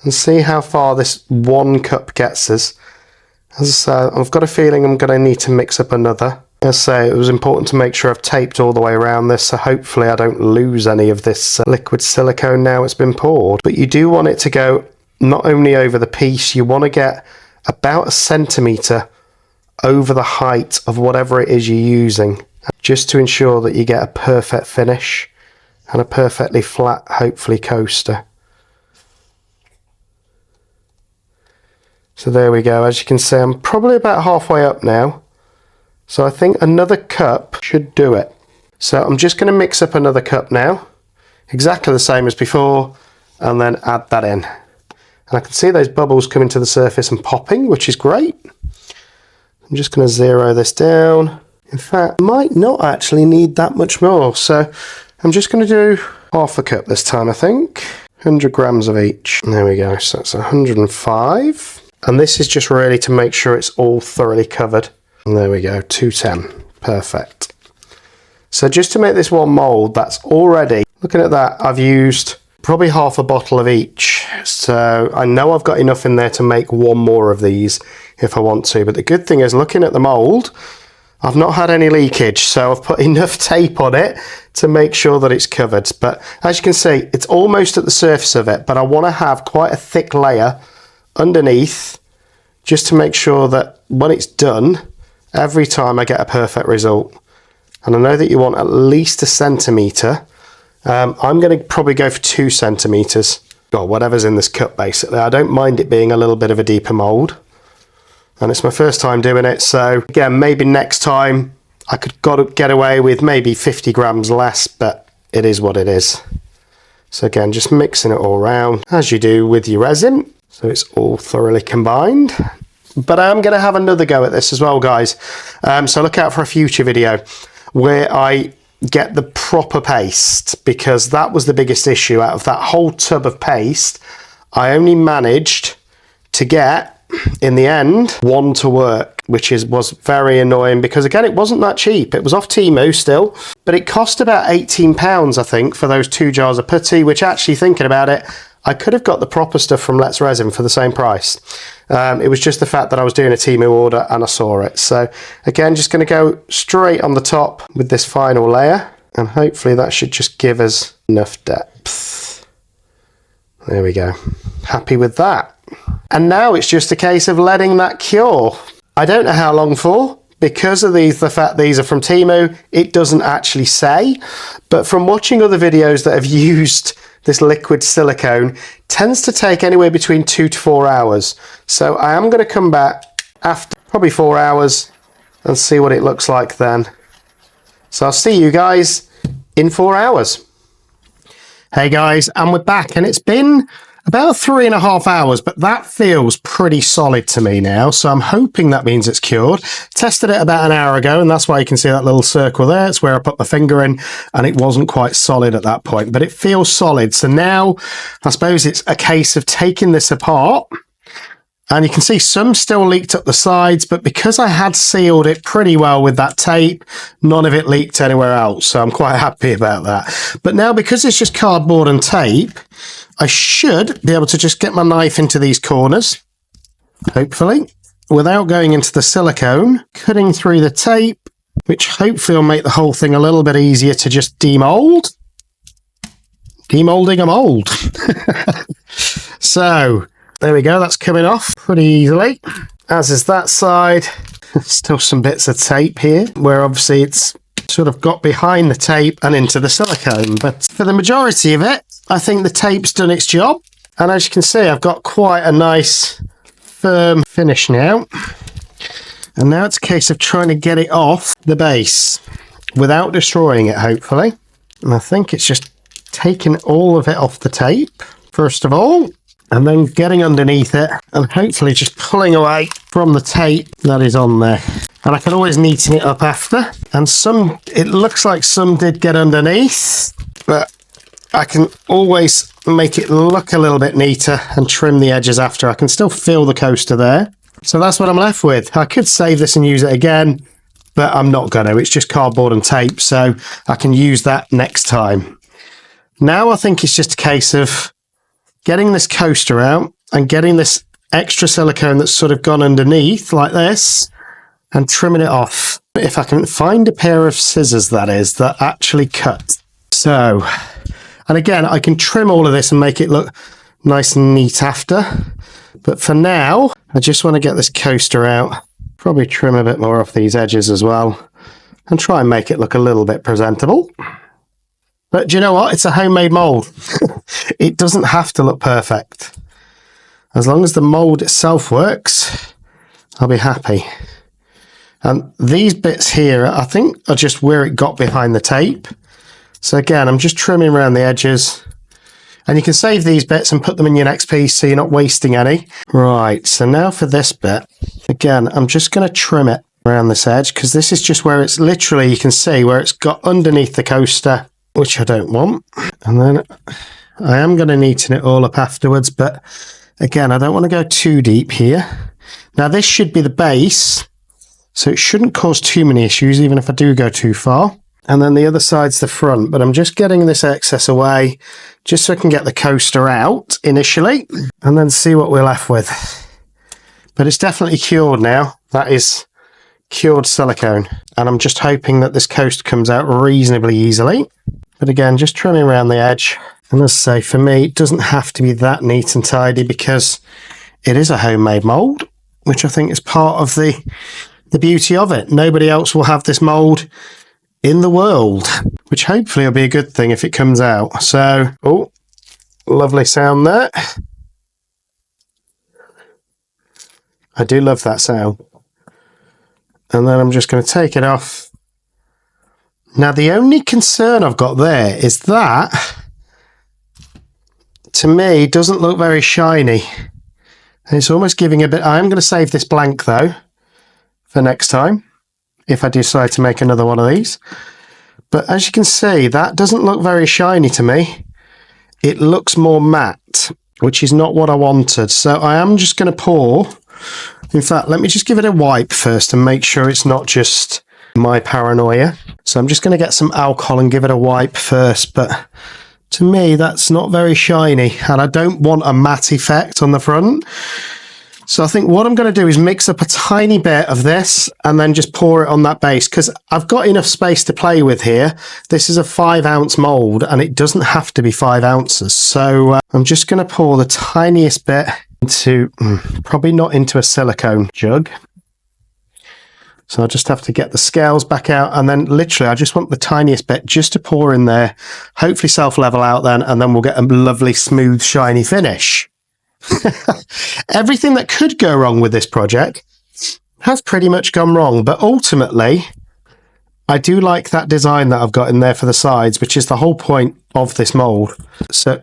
and see how far this 1 cup gets us. As I say, I've got a feeling I'm going to need to mix up another. As I say, it was important to make sure I've taped all the way around this, so hopefully I don't lose any of this liquid silicone now it's been poured. But you do want it to go not only over the piece, you want to get about 1 centimetre over the height of whatever it is you're using, just to ensure that you get a perfect finish and a perfectly flat, hopefully, coaster. So there we go. As you can see, I'm probably about halfway up now. So I think another cup should do it. So I'm just going to mix up another cup now, exactly the same as before, and then add that in. And I can see those bubbles coming to the surface and popping, which is great. I'm just going to zero this down. In fact, I might not actually need that much more. So I'm just going to do half a cup this time, I think. 100 grams of each. There we go. So that's 105. And this is just really to make sure it's all thoroughly covered. And there we go, 210. Perfect. So just to make this one mould, that's already, looking at that, I've used probably half a bottle of each. So I know I've got enough in there to make 1 more of these if I want to. But the good thing is, looking at the mould, I've not had any leakage. So I've put enough tape on it to make sure that it's covered. But as you can see, it's almost at the surface of it. But I want to have quite a thick layer underneath, just to make sure that when it's done, every time I get a perfect result. And I know that you want at least 1 centimetre. I'm going to probably go for 2 centimetres, or whatever's in this cup basically. I don't mind it being a little bit of a deeper mould. And it's my first time doing it, so again, maybe next time I could get away with maybe 50 grams less, but it is what it is. So again, just mixing it all around, as you do with your resin, so it's all thoroughly combined. But I'm going to have another go at this as well, guys. So look out for a future video where I get the proper paste, because that was the biggest issue. Out of that whole tub of paste, I only managed to get in the end, one to work, which was very annoying because, again, it wasn't that cheap. It was off Temu still, but it cost about £18, I think, for those 2 jars of putty, which, actually thinking about it, I could have got the proper stuff from Let's Resin for the same price. It was just the fact that I was doing a Temu order and I saw it. So again, just going to go straight on the top with this final layer, and hopefully that should just give us enough depth. There we go. Happy with that. And now it's just a case of letting that cure. I don't know how long for. Because of the fact these are from Temu, it doesn't actually say. But from watching other videos that have used this liquid silicone, tends to take anywhere between 2 to 4 hours. So I am going to come back after probably 4 hours and see what it looks like then. So I'll see you guys in 4 hours. Hey guys, and we're back, and it's been about 3.5 hours, but that feels pretty solid to me now. So I'm hoping that means it's cured. Tested it about an hour ago, and that's why you can see that little circle there. It's where I put my finger in, and it wasn't quite solid at that point, but it feels solid. So now I suppose it's a case of taking this apart, and you can see some still leaked up the sides, but because I had sealed it pretty well with that tape, none of it leaked anywhere else. So I'm quite happy about that. But now, because it's just cardboard and tape, I should be able to just get my knife into these corners, hopefully, without going into the silicone, cutting through the tape, which hopefully will make the whole thing a little bit easier to just demold. Demolding a mold. So there we go, that's coming off pretty easily, as is that side. Still some bits of tape here, where obviously it's sort of got behind the tape and into the silicone, but for the majority of it, I think the tape's done its job. And as you can see, I've got quite a nice firm finish now. And now it's a case of trying to get it off the base without destroying it, hopefully. And I think it's just taking all of it off the tape, first of all, and then getting underneath it and hopefully just pulling away from the tape that is on there. And I can always neaten it up after. And some, it looks like some did get underneath, but I can always make it look a little bit neater and trim the edges after. I can still feel the coaster there. So that's what I'm left with. I could save this and use it again, but I'm not going to. It's just cardboard and tape, so I can use that next time. Now I think it's just a case of getting this coaster out and getting this extra silicone that's sort of gone underneath like this and trimming it off. If I can find a pair of scissors, that is, that actually cut. So, and again, I can trim all of this and make it look nice and neat after. But for now, I just want to get this coaster out. Probably trim a bit more off these edges as well. And try and make it look a little bit presentable. But do you know what? It's a homemade mould. It doesn't have to look perfect. As long as the mould itself works, I'll be happy. And these bits here, I think, are just where it got behind the tape. So again, I'm just trimming around the edges. And you can save these bits and put them in your next piece so you're not wasting any. Right, so now for this bit. Again, I'm just going to trim it around this edge because this is just where it's literally, you can see where it's got underneath the coaster, which I don't want. And then I am going to neaten it all up afterwards, but again, I don't want to go too deep here. Now this should be the base, so it shouldn't cause too many issues, even if I do go too far. And then the other side's the front, but I'm just getting this excess away just so I can get the coaster out initially and then see what we're left with. But it's definitely cured now. That is cured silicone. And I'm just hoping that this coaster comes out reasonably easily. But again, just trimming around the edge. And as I say, for me, it doesn't have to be that neat and tidy because it is a homemade mould, which I think is part of the beauty of it. Nobody else will have this mould in the world, which hopefully will be a good thing if it comes out. So, oh, lovely sound there. I do love that sound. And then I'm just going to take it off. Now, the only concern I've got there is that, to me, doesn't look very shiny. And it's almost giving a bit... I am going to save this blank, though, for next time, if I decide to make another one of these. But as you can see, that doesn't look very shiny to me. It looks more matte, which is not what I wanted. So I am just going to pour In fact, let me just give it a wipe first and make sure it's not just my paranoia. So I'm just going to get some alcohol and give it a wipe first, but to me that's not very shiny and I don't want a matte effect on the front. So I think what I'm going to do is mix up a tiny bit of this and then just pour it on that base, because I've got enough space to play with here. This is a 5-ounce mould and it doesn't have to be 5 ounces. So I'm just going to pour the tiniest bit into, probably not into a silicone jug. So I just have to get the scales back out, and then literally I just want the tiniest bit just to pour in there, hopefully self-level out then, and then we'll get a lovely smooth shiny finish. Everything that could go wrong with this project has pretty much gone wrong, but ultimately I do like that design that I've got in there for the sides, which is the whole point of this mould. So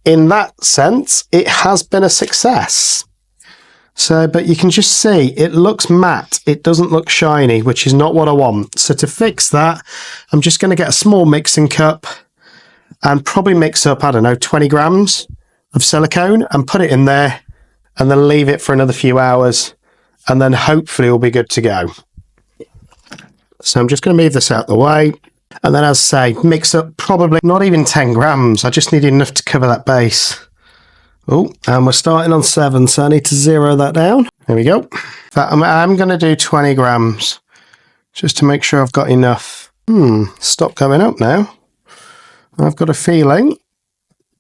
in that sense it has been a success. So, but you can just see it looks matte, it doesn't look shiny, which is not what I want. So to fix that, I'm just going to get a small mixing cup and probably mix up, I don't know, 20 grams of silicone and put it in there and then leave it for another few hours, and then hopefully we'll be good to go. So I'm just going to move this out the way, and then as I say, mix up probably not even 10 grams. I just need enough to cover that base. Oh, and we're starting on 7, so I need to zero that down. There we go. In fact, I'm going to do 20 grams just to make sure I've got enough. Stop going up now. I've got a feeling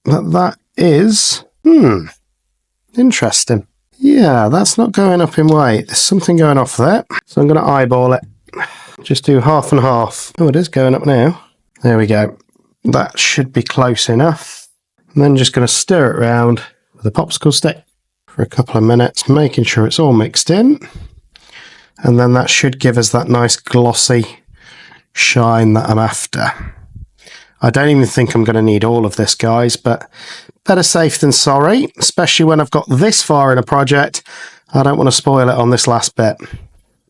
that is, interesting. Yeah, that's not going up in weight. There's something going off there. So I'm going to eyeball it. Just do half and half. Oh, it is going up now. There we go. That should be close enough. And then just going to stir it around with a popsicle stick for a couple of minutes, making sure it's all mixed in. And then that should give us that nice glossy shine that I'm after. I don't even think I'm going to need all of this, guys, but better safe than sorry, especially when I've got this far in a project. I don't want to spoil it on this last bit.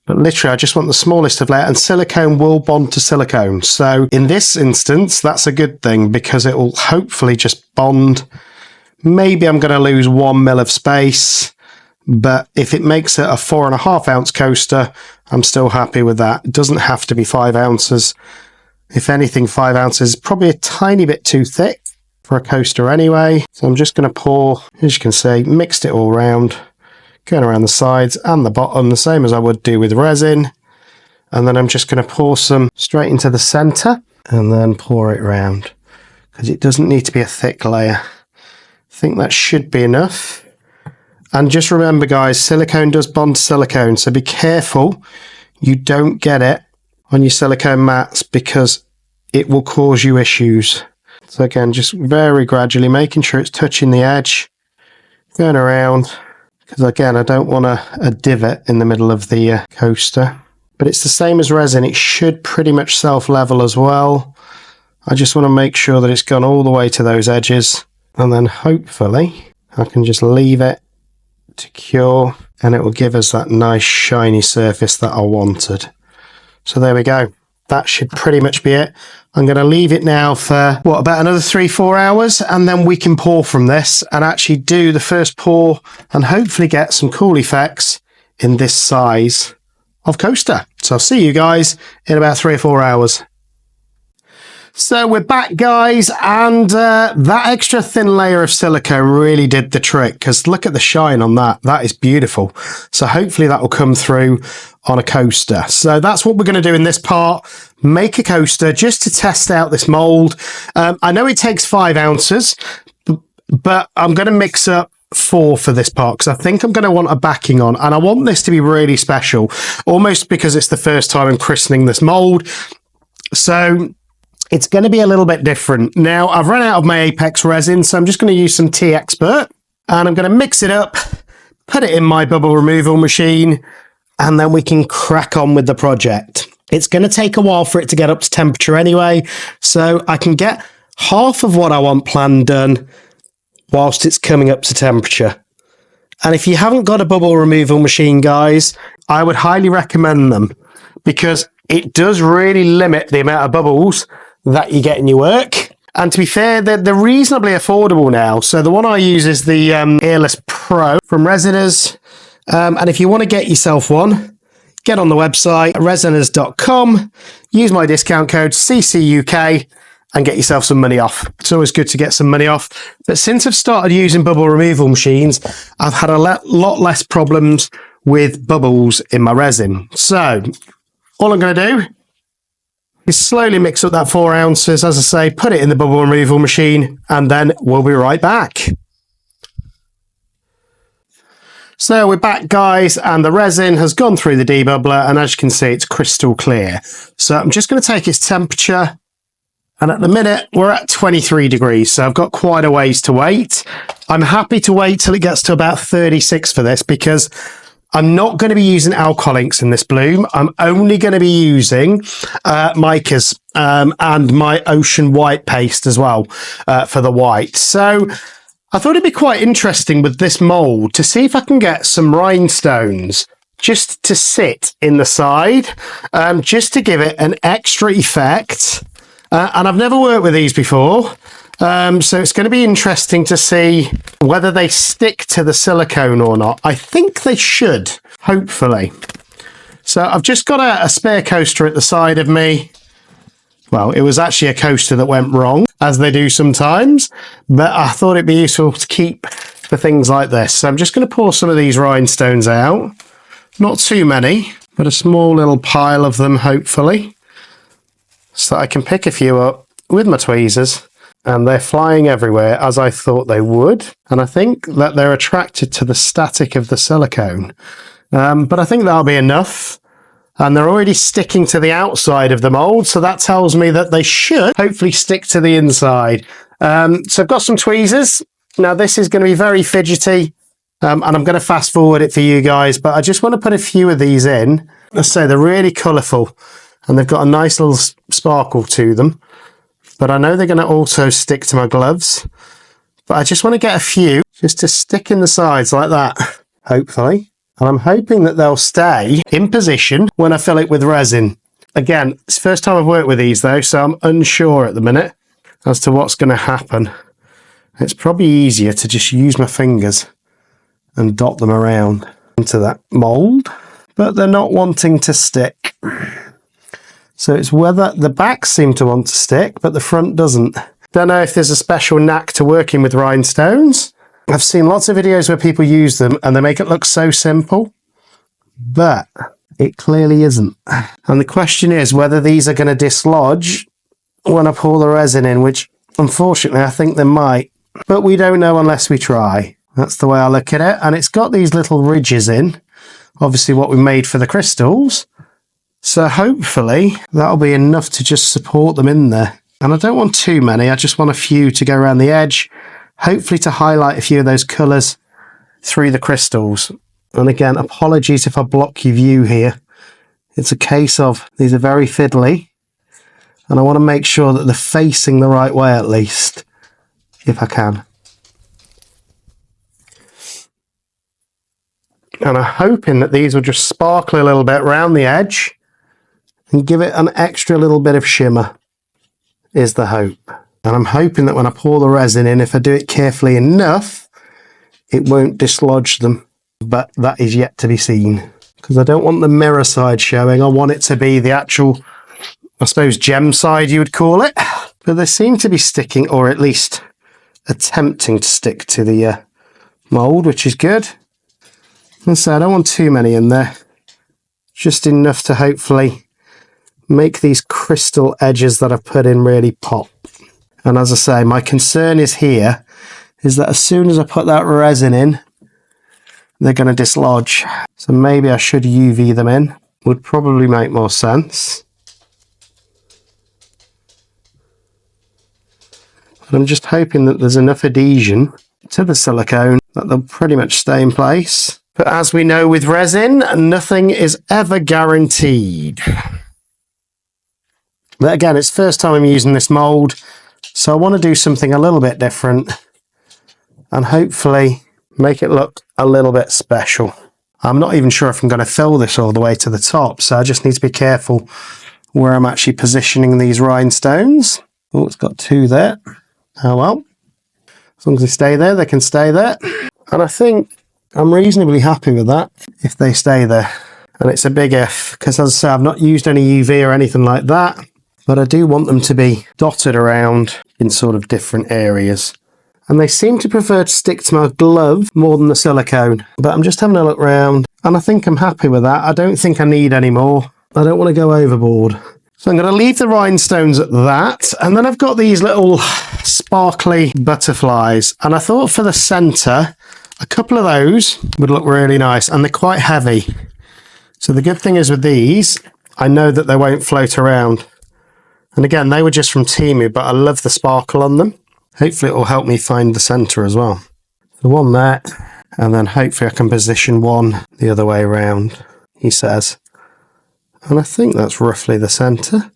But literally, I just want the smallest of layer, and silicone will bond to silicone. So in this instance, that's a good thing because it will hopefully just bond. Maybe I'm going to lose 1 mil of space, but if it makes it a 4.5 ounce coaster, I'm still happy with that. It doesn't have to be 5 ounces. If anything, 5 ounces is probably a tiny bit too thick for a coaster anyway. So I'm just going to pour, as you can see, mixed it all around, going around the sides and the bottom, the same as I would do with resin. And then I'm just going to pour some straight into the center and then pour it around, because it doesn't need to be a thick layer. I think that should be enough. And just remember, guys, silicone does bond to silicone, so be careful you don't get it on your silicone mats because it will cause you issues. So again, just very gradually making sure it's touching the edge, going around, because again, I don't want a divot in the middle of the coaster. But it's the same as resin, it should pretty much self-level as well. I just want to make sure that it's gone all the way to those edges, and then hopefully I can just leave it to cure and it will give us that nice shiny surface that I wanted. So there we go. That should pretty much be it. I'm going to leave it now for, what, about another 3-4 hours, and then we can pour from this and actually do the first pour and hopefully get some cool effects in this size of coaster. So I'll see you guys in about 3 or 4 hours. So we're back, guys, and that extra thin layer of silicone really did the trick, because look at the shine on that. That is beautiful. So hopefully that will come through on a coaster. So that's what we're going to do in this part. Make a coaster just to test out this mold. I know it takes 5 ounces, but I'm going to mix up 4 for this part because I think I'm going to want a backing on, and I want this to be really special, almost because it's the first time I'm christening this mold. So it's going to be a little bit different. Now, I've run out of my Apex resin, so I'm just going to use some Tea Expert, and I'm going to mix it up, put it in my bubble removal machine, and then we can crack on with the project. It's going to take a while for it to get up to temperature anyway, so I can get half of what I want planned done whilst it's coming up to temperature. And if you haven't got a bubble removal machine, guys, I would highly recommend them, because it does really limit the amount of bubbles that you get in your work. And to be fair, they're reasonably affordable now. So the one I use is the Airless Pro from Resiners. And if you want to get yourself one, get on the website, resinars.com, use my discount code CCUK and get yourself some money off. It's always good to get some money off. But since I've started using bubble removal machines, I've had a lot less problems with bubbles in my resin. So all I'm going to do is slowly mix up that 4 ounces, as I say, put it in the bubble removal machine, and then we'll be right back. So we're back, guys, and the resin has gone through the debubbler, and as you can see, it's crystal clear. So I'm just going to take its temperature, and at the minute, we're at 23 degrees, so I've got quite a ways to wait. I'm happy to wait till it gets to about 36 for this, because I'm not going to be using alcohol inks in this bloom. I'm only going to be using micas and my ocean white paste as well for the white. So I thought it'd be quite interesting with this mould to see if I can get some rhinestones just to sit in the side, just to give it an extra effect. And I've never worked with these before. So it's going to be interesting to see whether they stick to the silicone or not. I think they should, hopefully. So I've just got a spare coaster at the side of me. Well, it was actually a coaster that went wrong, as they do sometimes, but I thought it'd be useful to keep for things like this. So I'm just going to pour some of these rhinestones out. Not too many, but a small little pile of them, hopefully, so that I can pick a few up with my tweezers. And they're flying everywhere, as I thought they would. And I think that they're attracted to the static of the silicone. But I think that'll be enough. And they're already sticking to the outside of the mould, so that tells me that they should hopefully stick to the inside. So I've got some tweezers. Now this is going to be very fidgety, and I'm going to fast forward it for you guys, but I just want to put a few of these in. Let's say they're really colourful, and they've got a nice little sparkle to them. But I know they're going to also stick to my gloves. But I just want to get a few just to stick in the sides like that, hopefully. And I'm hoping that they'll stay in position when I fill it with resin. Again, it's the first time I've worked with these though, so I'm unsure at the minute as to what's going to happen. It's probably easier to just use my fingers and dot them around into that mould. But they're not wanting to stick. So it's whether the backs seem to want to stick, but the front doesn't. Don't know if there's a special knack to working with rhinestones. I've seen lots of videos where people use them and they make it look so simple, but it clearly isn't. And the question is whether these are going to dislodge when I pour the resin in, which unfortunately I think they might, but we don't know unless we try. That's the way I look at it. And it's got these little ridges in, obviously what we made for the crystals. So hopefully that'll be enough to just support them in there. And I don't want too many, I just want a few to go around the edge, hopefully to highlight a few of those colours through the crystals. And again, apologies if I block your view here. It's a case of these are very fiddly, and I want to make sure that they're facing the right way at least, if I can. And I'm hoping that these will just sparkle a little bit around the edge and give it an extra little bit of shimmer, is the hope. And I'm hoping that when I pour the resin in, if I do it carefully enough, it won't dislodge them. But that is yet to be seen. Because I don't want the mirror side showing. I want it to be the actual, I suppose, gem side you would call it. But they seem to be sticking, or at least attempting to stick to the mould, which is good. And so I don't want too many in there. Just enough to hopefully make these crystal edges that I've put in really pop. And as I say, my concern is here, is that as soon as I put that resin in, they're going to dislodge. So maybe I should UV them in. Would probably make more sense. But I'm just hoping that there's enough adhesion to the silicone that they'll pretty much stay in place. But as we know with resin, nothing is ever guaranteed. But again, it's the first time I'm using this mould, so I want to do something a little bit different and hopefully make it look a little bit special. I'm not even sure if I'm going to fill this all the way to the top, so I just need to be careful where I'm actually positioning these rhinestones. Oh, it's got 2 there. Oh well. As long as they stay there, they can stay there. And I think I'm reasonably happy with that if they stay there. And it's a big if, because as I say, I've not used any UV or anything like that, but I do want them to be dotted around in sort of different areas. And they seem to prefer to stick to my glove more than the silicone. But I'm just having a look round, and I think I'm happy with that. I don't think I need any more. I don't want to go overboard. So I'm going to leave the rhinestones at that. And then I've got these little sparkly butterflies. And I thought for the centre, a couple of those would look really nice. And they're quite heavy. So the good thing is with these, I know that they won't float around. And again, they were just from Temu, but I love the sparkle on them. Hopefully it will help me find the centre as well. The one there, and then hopefully I can position one the other way around, he says. And I think that's roughly the centre.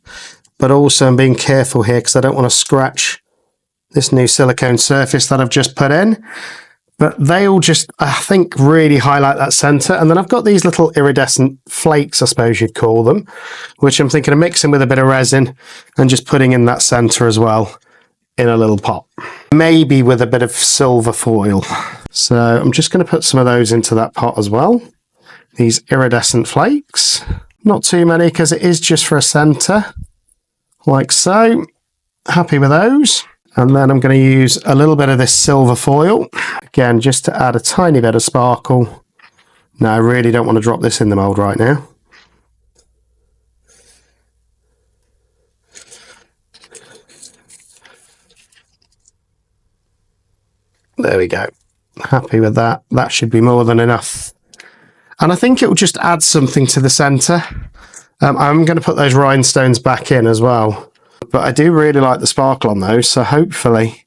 But also I'm being careful here because I don't want to scratch this new silicone surface that I've just put in. But they all just, I think, really highlight that centre. And then I've got these little iridescent flakes, I suppose you'd call them, which I'm thinking of mixing with a bit of resin and just putting in that centre as well in a little pot. Maybe with a bit of silver foil. So I'm just going to put some of those into that pot as well. These iridescent flakes. Not too many because it is just for a centre. Like so. Happy with those. And then I'm going to use a little bit of this silver foil. Again, just to add a tiny bit of sparkle. No, I really don't want to drop this in the mould right now. There we go. Happy with that. That should be more than enough. And I think it will just add something to the centre. I'm going to put those rhinestones back in as well. But I do really like the sparkle on those, so hopefully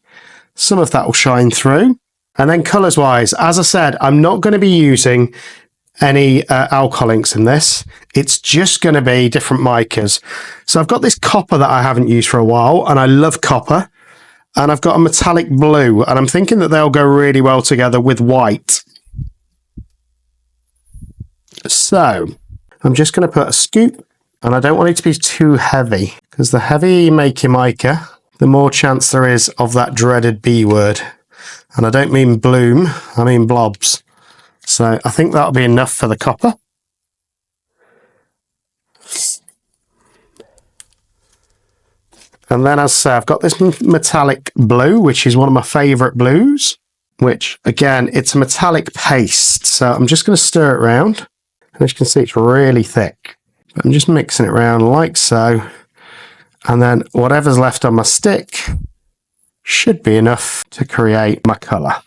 some of that will shine through. And then colours wise, as I said, I'm not going to be using any alcohol inks in this. It's just going to be different micas. So I've got this copper that I haven't used for a while, and I love copper. And I've got a metallic blue, and I'm thinking that they'll go really well together with white. So I'm just going to put a scoop. And I don't want it to be too heavy, because the heavier you make your mica, the more chance there is of that dreaded B word. And I don't mean bloom, I mean blobs. So I think that'll be enough for the copper. And then as I say, I've got this metallic blue, which is one of my favourite blues, which again, it's a metallic paste. So I'm just going to stir it around. And as you can see, it's really thick. But I'm just mixing it around like so. And then whatever's left on my stick should be enough to create my colour.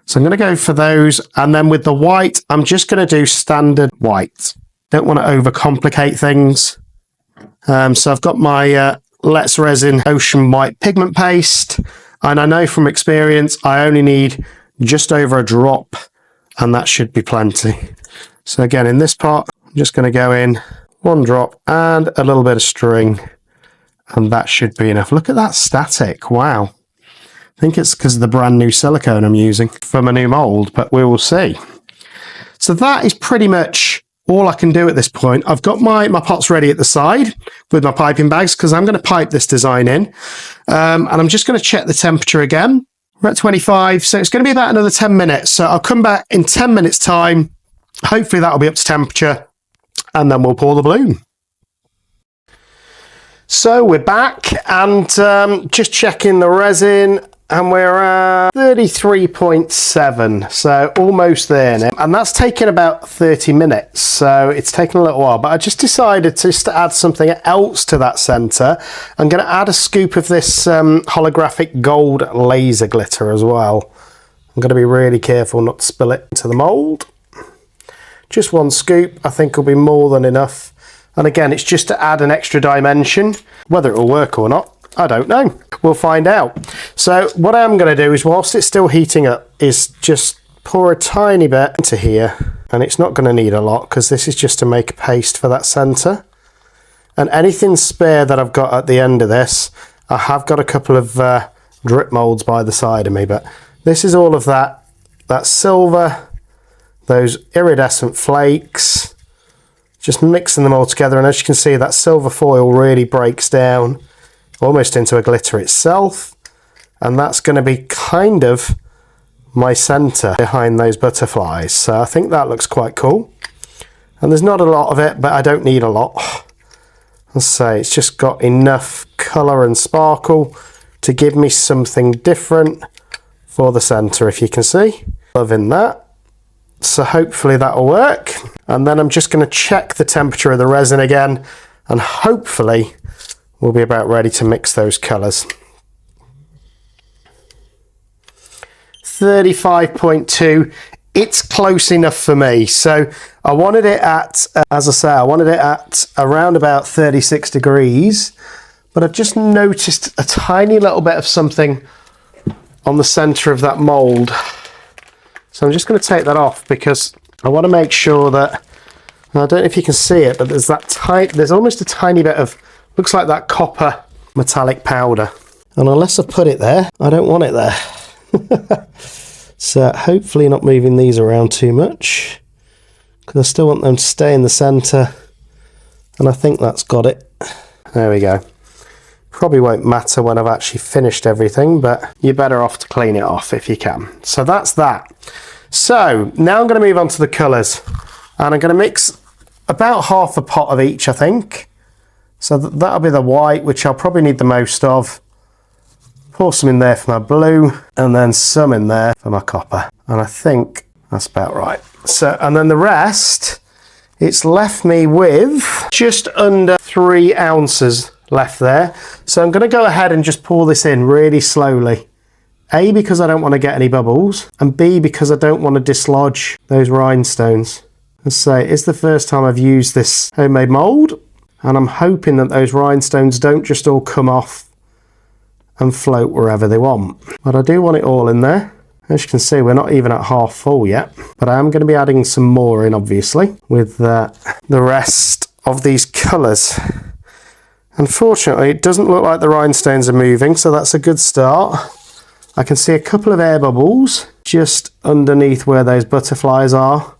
So I'm going to go for those. And then with the white, I'm just going to do standard white. Don't want to overcomplicate things. So I've got my Let's Resin Ocean White pigment paste. And I know from experience, I only need just over a drop. And that should be plenty. So again, in this pot, I'm just going to go in one drop and a little bit of string, and that should be enough. Look at that static. Wow. I think it's because of the brand new silicone I'm using for my new mould, but we will see. So that is pretty much all I can do at this point. I've got my pots ready at the side with my piping bags because I'm going to pipe this design in. And I'm just going to check the temperature again. We're at 25, so it's going to be about another 10 minutes. So I'll come back in 10 minutes time. Hopefully that'll be up to temperature, and then we'll pour the bloom. So we're back and just checking the resin, and we're at 33.7, so almost there now. And that's taken about 30 minutes, so it's taken a little while. But I just decided to add something else to that centre. I'm going to add a scoop of this holographic gold laser glitter as well. I'm going to be really careful not to spill it into the mould. Just one scoop, I think will be more than enough. And again, it's just to add an extra dimension. Whether it will work or not, I don't know. We'll find out. So what I'm going to do is, whilst it's still heating up, is just pour a tiny bit into here. And it's not going to need a lot because this is just to make a paste for that centre. And anything spare that I've got at the end of this, I have got a couple of drip moulds by the side of me. But this is all of that silver, those iridescent flakes, just mixing them all together. And as you can see, that silver foil really breaks down almost into a glitter itself. And that's going to be kind of my center behind those butterflies. So I think that looks quite cool. And there's not a lot of it, but I don't need a lot. Let's say it's just got enough color and sparkle to give me something different for the center, if you can see. Loving that. So hopefully that'll work. And then I'm just going to check the temperature of the resin again, and hopefully we'll be about ready to mix those colors. 35.2, it's close enough for me. So I wanted it at, as I say, I wanted it at around about 36 degrees, but I've just noticed a tiny little bit of something on the center of that mold. So I'm just going to take that off because I want to make sure that, I don't know if you can see it, but there's there's almost a tiny bit of, looks like that copper metallic powder. And unless I put it there, I don't want it there. So hopefully not moving these around too much, because I still want them to stay in the center, and I think that's got it. There we go. Probably won't matter when I've actually finished everything, but you're better off to clean it off if you can. So that's that. So now I'm going to move on to the colours, and I'm going to mix about half a pot of each, I think. So that'll be the white, which I'll probably need the most of. Pour some in there for my blue, and then some in there for my copper. And I think that's about right. So, and then the rest, it's left me with just under 3 ounces left there. So I'm going to go ahead and just pour this in really slowly. A, because I don't want to get any bubbles, and B, because I don't want to dislodge those rhinestones. Let's say it's the first time I've used this homemade mold, and I'm hoping that those rhinestones don't just all come off and float wherever they want. But I do want it all in there. As you can see, we're not even at half full yet, but I am going to be adding some more in, obviously, with the rest of these colours. Unfortunately, it doesn't look like the rhinestones are moving, so that's a good start. I can see a couple of air bubbles just underneath where those butterflies are.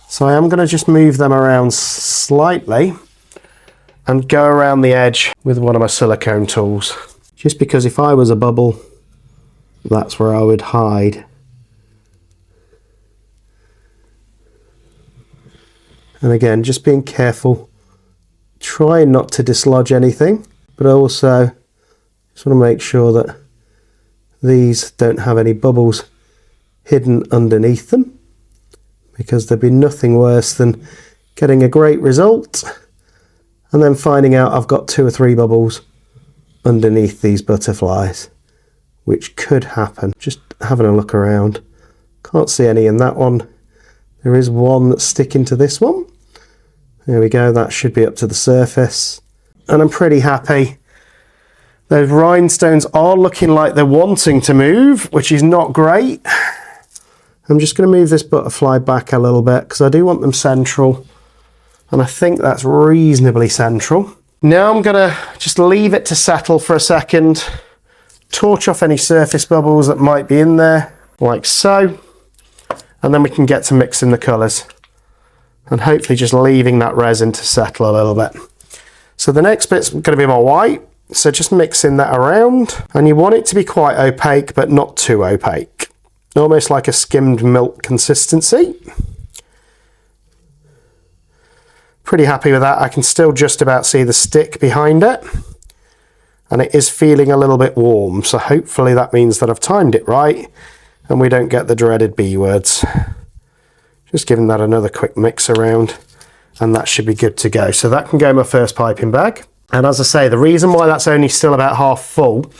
So I am going to just move them around slightly and go around the edge with one of my silicone tools. Just because if I was a bubble, that's where I would hide. And again, just being careful, trying not to dislodge anything, but also just want to make sure that these don't have any bubbles hidden underneath them, because there'd be nothing worse than getting a great result and then finding out I've got 2 or 3 bubbles underneath these butterflies, which could happen. Just having a look around, can't see any in that one. There is one that's sticking to this one. There we go, that should be up to the surface, and I'm pretty happy. Those rhinestones are looking like they're wanting to move, which is not great. I'm just going to move this butterfly back a little bit because I do want them central, and I think that's reasonably central. Now I'm going to just leave it to settle for a second, torch off any surface bubbles that might be in there, like so, and then we can get to mixing the colours and hopefully just leaving that resin to settle a little bit. So the next bit's going to be my white, so just mixing that around, and you want it to be quite opaque but not too opaque, almost like a skimmed milk consistency. Pretty happy with that. I can still just about see the stick behind it, and it is feeling a little bit warm, so hopefully that means that I've timed it right and we don't get the dreaded B words. Just giving that another quick mix around, and that should be good to go. So that can go in my first piping bag. And as I say, the reason why that's only still about half full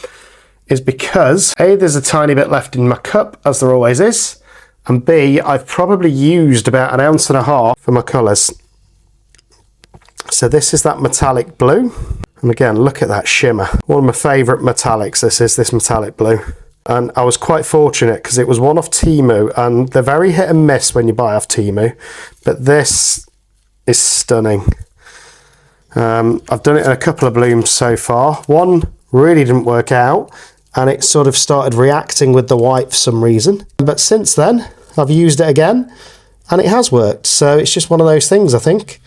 is because A, there's a tiny bit left in my cup, as there always is, and B, I've probably used about 1.5 ounces for my colours. So this is that metallic blue, and again, look at that shimmer. One of my favourite metallics, this metallic blue. And I was quite fortunate because it was one off Temu, and they're very hit and miss when you buy off Temu, but this is stunning. I've done it in a couple of blooms so far. One really didn't work out, and it sort of started reacting with the white for some reason. But since then, I've used it again, and it has worked. So it's just one of those things, I think,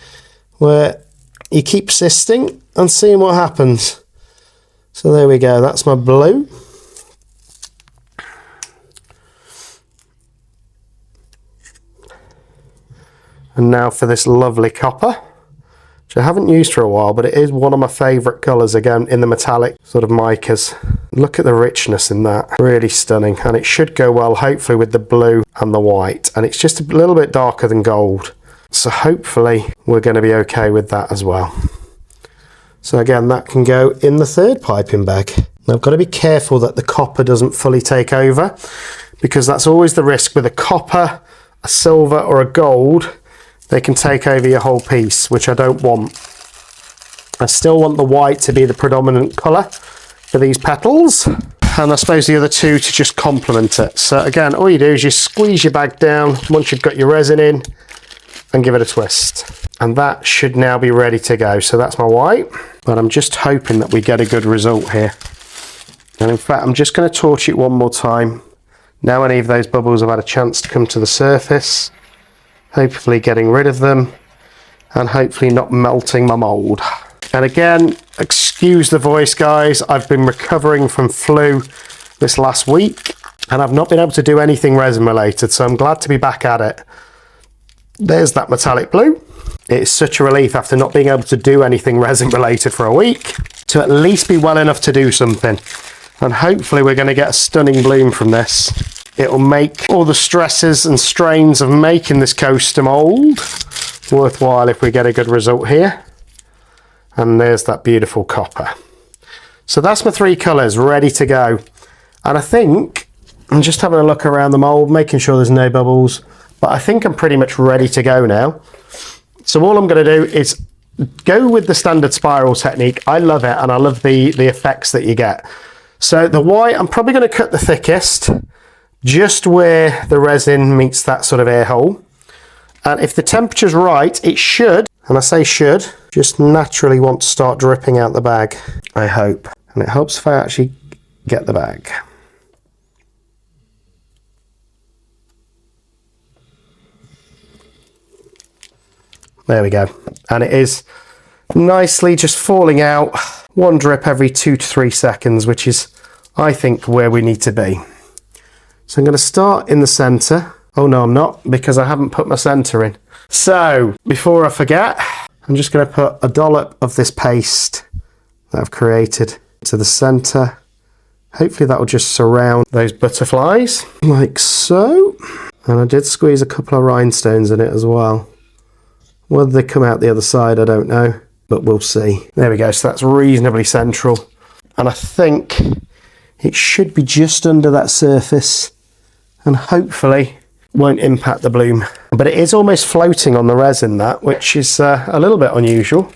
where you keep persisting and seeing what happens. So there we go, that's my blue. And now for this lovely copper, which I haven't used for a while, but it is one of my favourite colours, again, in the metallic sort of micas. Look at the richness in that, really stunning. And it should go well, hopefully, with the blue and the white. And it's just a little bit darker than gold. So hopefully we're going to be okay with that as well. So again, that can go in the third piping bag. Now I've got to be careful that the copper doesn't fully take over, because that's always the risk with a copper, a silver or a gold. They can take over your whole piece, which I don't want. I still want the white to be the predominant colour for these petals. And I suppose the other two to just complement it. So again, all you do is you squeeze your bag down once you've got your resin in, and give it a twist. And that should now be ready to go. So that's my white, but I'm just hoping that we get a good result here. And in fact, I'm just going to torch it one more time. Now any of those bubbles have had a chance to come to the surface, hopefully getting rid of them, and hopefully not melting my mould. And again, excuse the voice, guys. I've been recovering from flu this last week, and I've not been able to do anything resin related, so I'm glad to be back at it. There's that metallic blue. It's such a relief after not being able to do anything resin related for a week to at least be well enough to do something. And hopefully we're going to get a stunning bloom from this. It'll make all the stresses and strains of making this coaster mould worthwhile if we get a good result here. And there's that beautiful copper. So that's my three colours ready to go. And I think I'm just having a look around the mould, making sure there's no bubbles. But I think I'm pretty much ready to go now. So all I'm going to do is go with the standard spiral technique. I love it, and I love the effects that you get. So the white, I'm probably going to cut the thickest, just where the resin meets that sort of air hole. And if the temperature's right, it should, and I say should, just naturally want to start dripping out the bag, I hope. And it helps if I actually get the bag. There we go. And it is nicely just falling out, one drip every 2 to 3 seconds, which is, I think, where we need to be. So I'm going to start in the centre. Oh no, I'm not, because I haven't put my centre in. So before I forget, I'm just going to put a dollop of this paste that I've created to the centre. Hopefully that will just surround those butterflies, like so. And I did squeeze a couple of rhinestones in it as well. Whether they come out the other side, I don't know, but we'll see. There we go, so that's reasonably central. And I think it should be just under that surface and hopefully won't impact the bloom. But it is almost floating on the resin, that, which is a little bit unusual.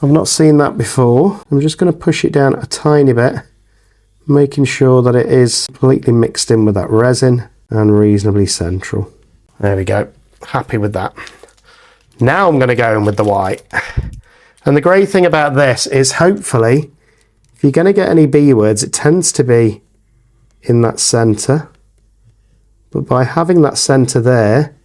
I've not seen that before. I'm just going to push it down a tiny bit, making sure that it is completely mixed in with that resin and reasonably central. There we go, happy with that. Now I'm going to go in with the white. And the great thing about this is, hopefully, if you're going to get any B words, it tends to be in that centre. But by having that centre there,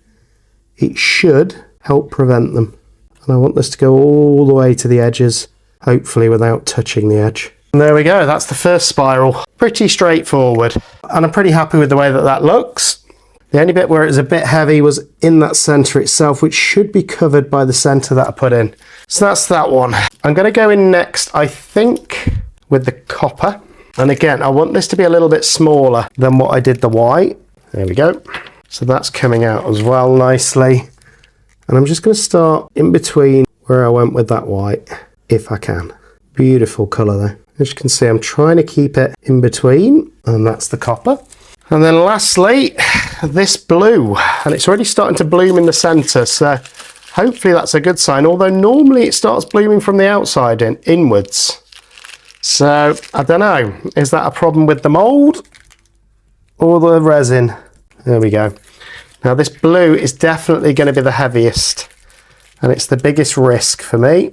it should help prevent them. And I want this to go all the way to the edges, hopefully without touching the edge. And there we go, that's the first spiral. Pretty straightforward. And I'm pretty happy with the way that that looks. The only bit where it was a bit heavy was in that centre itself, which should be covered by the centre that I put in. So that's that one. I'm going to go in next, I think, with the copper. And again, I want this to be a little bit smaller than what I did the white. There we go. So that's coming out as well nicely. And I'm just going to start in between where I went with that white, if I can. Beautiful colour though. As you can see, I'm trying to keep it in between, and that's the copper. And then lastly, this blue, and it's already starting to bloom in the centre, so hopefully that's a good sign, although normally it starts blooming from the outside inwards. So, I don't know, is that a problem with the mould or the resin? There we go. Now this blue is definitely going to be the heaviest, and it's the biggest risk for me.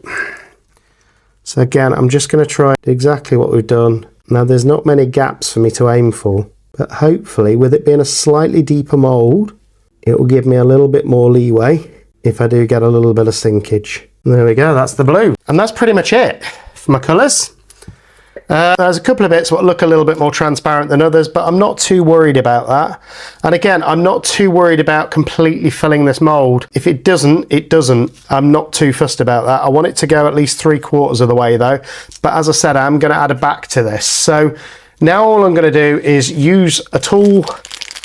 So again, I'm just going to try exactly what we've done. Now there's not many gaps for me to aim for, but hopefully with it being a slightly deeper mould, it will give me a little bit more leeway if I do get a little bit of sinkage. There we go, that's the blue. And that's pretty much it for my colours. There's a couple of bits that look a little bit more transparent than others, but I'm not too worried about that. And again, I'm not too worried about completely filling this mold. If it doesn't, it doesn't. I'm not too fussed about that. I want it to go at least 3/4 of the way though. But as I said, I'm going to add a back to this. So now all I'm going to do is use a tool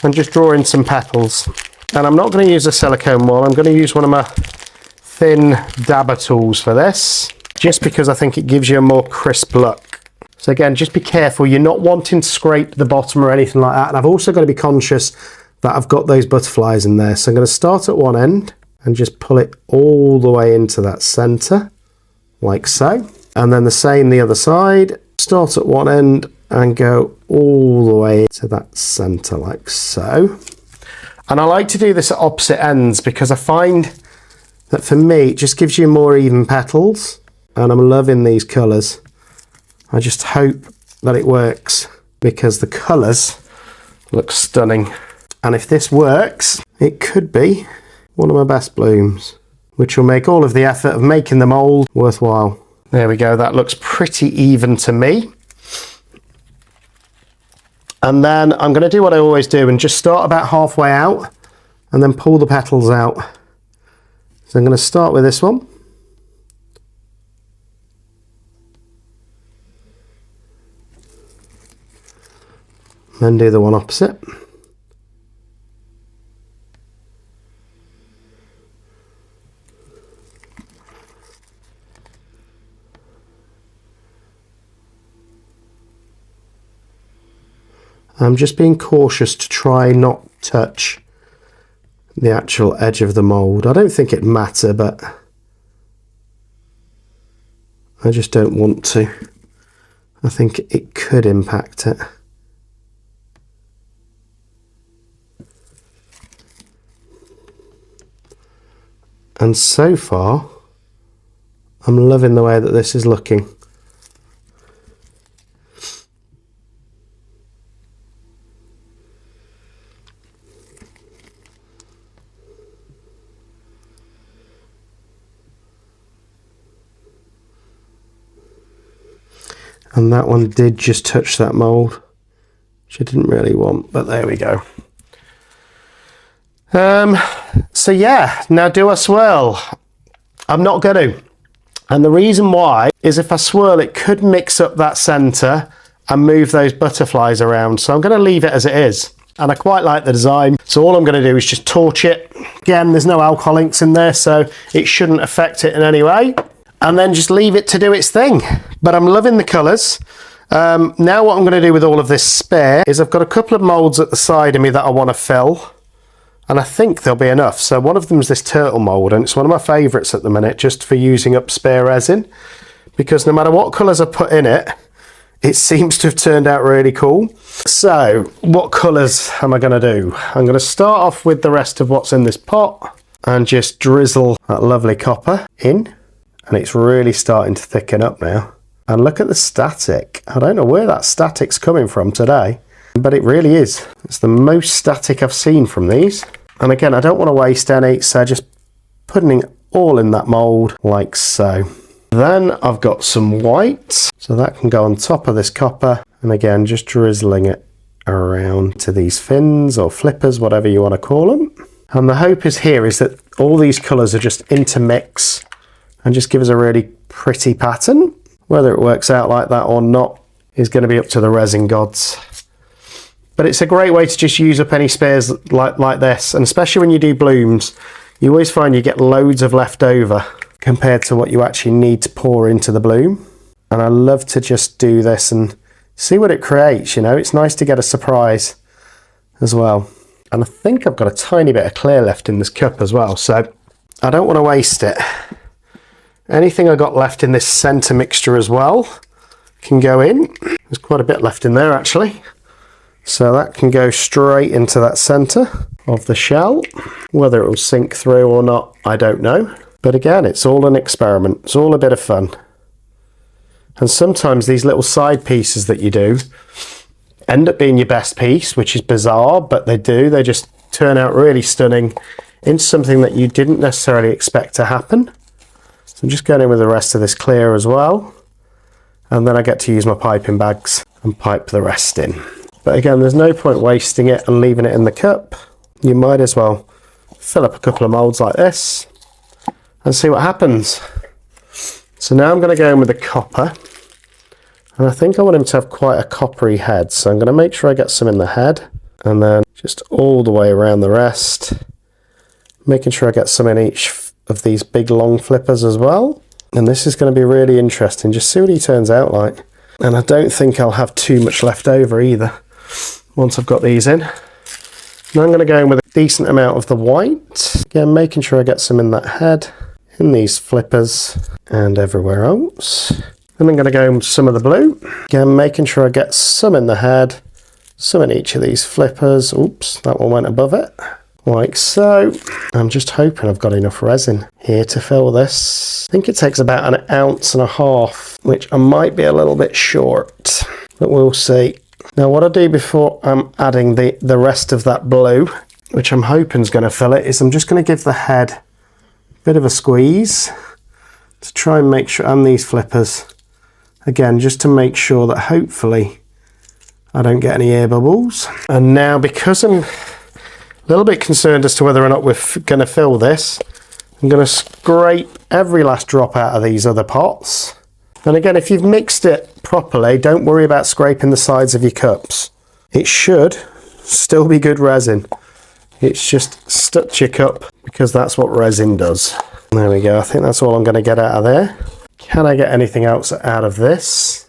and just draw in some petals. And I'm not going to use a silicone one. I'm going to use one of my thin dabber tools for this, just because I think it gives you a more crisp look. So again, just be careful. You're not wanting to scrape the bottom or anything like that. And I've also got to be conscious that I've got those butterflies in there. So I'm going to start at one end and just pull it all the way into that center, like so. And then the same the other side. Start at one end and go all the way to that center, like so. And I like to do this at opposite ends because I find that for me, it just gives you more even petals. And I'm loving these colors. I just hope that it works because the colours look stunning. And if this works, it could be one of my best blooms, which will make all of the effort of making the mould worthwhile. There we go, that looks pretty even to me. And then I'm going to do what I always do and just start about halfway out and then pull the petals out. So I'm going to start with this one. Then do the one opposite. I'm just being cautious to try not touch the actual edge of the mould. I don't think it'd matter, but I just don't want to. I think it could impact it. And so far, I'm loving the way that this is looking. And that one did just touch that mould, which I didn't really want, but there we go. So yeah, now do I swirl? I'm not going to. And the reason why is if I swirl, it could mix up that center and move those butterflies around. So I'm going to leave it as it is. And I quite like the design. So all I'm going to do is just torch it. Again, there's no alcohol inks in there, so it shouldn't affect it in any way. And then just leave it to do its thing. But I'm loving the colors. Now what I'm going to do with all of this spare is I've got a couple of molds at the side of me that I want to fill. And I think there'll be enough. So one of them is this turtle mold, and it's one of my favourites at the minute, just for using up spare resin, because no matter what colours I put in it, it seems to have turned out really cool. So what colours am I going to do? I'm going to start off with the rest of what's in this pot and just drizzle that lovely copper in, and it's really starting to thicken up now. And look at the static. I don't know where that static's coming from today, but it really is. It's the most static I've seen from these. And again, I don't want to waste any, so just putting it all in that mould like so. Then I've got some white, so that can go on top of this copper. And again, just drizzling it around to these fins or flippers, whatever you want to call them. And the hope is here is that all these colours are just intermix and just give us a really pretty pattern. Whether it works out like that or not is going to be up to the resin gods. But it's a great way to just use up any spares like this, and especially when you do blooms, you always find you get loads of leftover compared to what you actually need to pour into the bloom. And I love to just do this and see what it creates, you know. It's nice to get a surprise as well. And I think I've got a tiny bit of clear left in this cup as well, so I don't want to waste it. Anything I got left in this centre mixture as well can go in. There's quite a bit left in there actually. So that can go straight into that centre of the shell. Whether it will sink through or not, I don't know. But again, it's all an experiment. It's all a bit of fun. And sometimes these little side pieces that you do end up being your best piece, which is bizarre, but they do. They just turn out really stunning into something that you didn't necessarily expect to happen. So I'm just going in with the rest of this clear as well. and then I get to use my piping bags and pipe the rest in. But again, there's no point wasting it and leaving it in the cup. You might as well fill up a couple of moulds like this and see what happens. So now I'm going to go in with the copper, and I think I want him to have quite a coppery head, so I'm going to make sure I get some in the head and then just all the way around the rest, making sure I get some in each of these big long flippers as well. And this is going to be really interesting, just see what he turns out like. And I don't think I'll have too much left over either once I've got these in. Now I'm going to go in with a decent amount of the white, again making sure I get some in that head, in these flippers and everywhere else. Then I'm going to go in with some of the blue, again making sure I get some in the head, some in each of these flippers. Oops, that one went above it, like so. I'm just hoping I've got enough resin here to fill this. I think it takes about 1.5 ounces, which I might be a little bit short, but we'll see. Now what I do before I'm adding the rest of that blue, which I'm hoping is going to fill it, is I'm just going to give the head a bit of a squeeze to try and make sure, and these flippers, again, just to make sure that hopefully I don't get any air bubbles. And now, because I'm a little bit concerned as to whether or not we're going to fill this, I'm going to scrape every last drop out of these other pots. And again, if you've mixed it properly, don't worry about scraping the sides of your cups. It should still be good resin. It's just stuck to your cup because that's what resin does. There we go. I think that's all I'm going to get out of there. Can I get anything else out of this?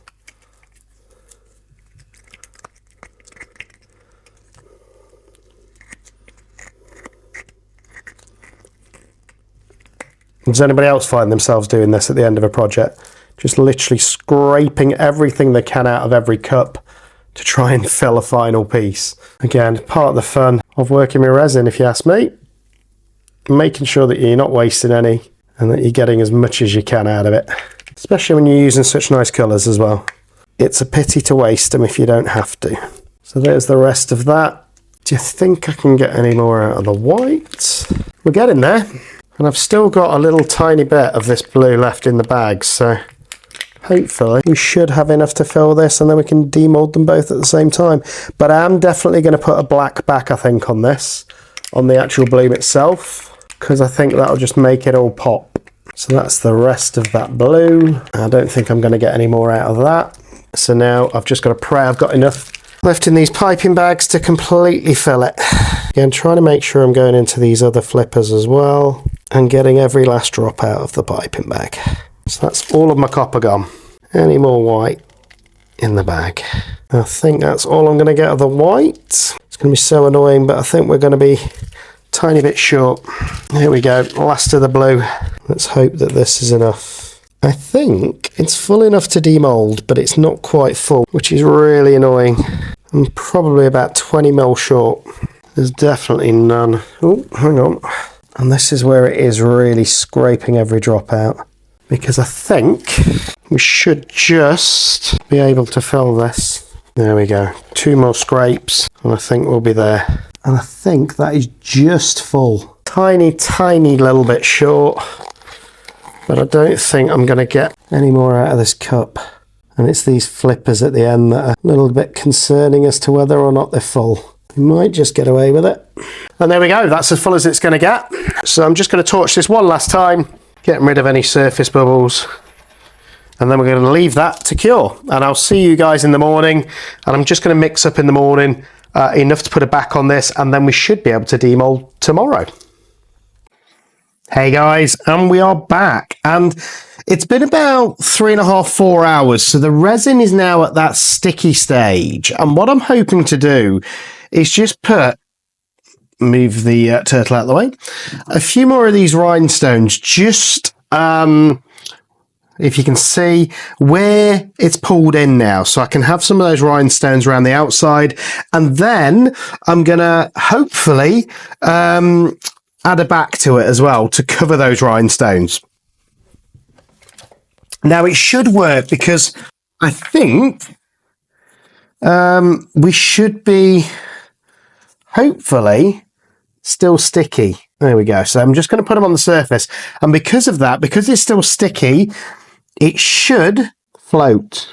Does anybody else find themselves doing this at the end of a project? Just literally scraping everything they can out of every cup to try and fill a final piece. Again, part of the fun of working with resin, if you ask me. Making sure that you're not wasting any and that you're getting as much as you can out of it. Especially when you're using such nice colours as well. It's a pity to waste them if you don't have to. So there's the rest of that. Do you think I can get any more out of the white? We're getting there. And I've still got a little tiny bit of this blue left in the bag, so hopefully we should have enough to fill this and then we can demold them both at the same time. But I am definitely going to put a black back, I think, on this, on the actual bloom itself, because I think that'll just make it all pop. So that's the rest of that blue. I don't think I'm going to get any more out of that. So now I've just got to pray I've got enough left in these piping bags to completely fill it. Again, trying to make sure I'm going into these other flippers as well and getting every last drop out of the piping bag. So that's all of my copper gone. Any more white in the bag? I think that's all I'm going to get of the white. It's going to be so annoying, but I think we're going to be a tiny bit short. Here we go, last of the blue. Let's hope that this is enough. I think it's full enough to demold, but it's not quite full, which is really annoying. I'm probably about 20 mil short. There's definitely none. Oh, hang on. And this is where it is really scraping every drop out, because I think we should just be able to fill this. There we go. 2 more scrapes and I think we'll be there. And I think that is just full. Tiny, tiny little bit short, but I don't think I'm going to get any more out of this cup. And it's these flippers at the end that are a little bit concerning as to whether or not they're full. We might just get away with it. And there we go, that's as full as it's going to get. So I'm just going to torch this one last time, getting rid of any surface bubbles. And then we're going to leave that to cure. And I'll see you guys in the morning. And I'm just going to mix up in the morning enough to put a back on this, and then we should be able to demold tomorrow. Hey guys, and we are back. And it's been about 3.5, 4 hours. So the resin is now at that sticky stage. And what I'm hoping to do is just move the turtle out of the way, a few more of these rhinestones, just if you can see where it's pulled in now, so I can have some of those rhinestones around the outside, and then I'm gonna hopefully add a back to it as well to cover those rhinestones. Now it should work, because I think we should be hopefully still sticky. There we go. So I'm just going to put them on the surface, and because of that, because it's still sticky, it should float.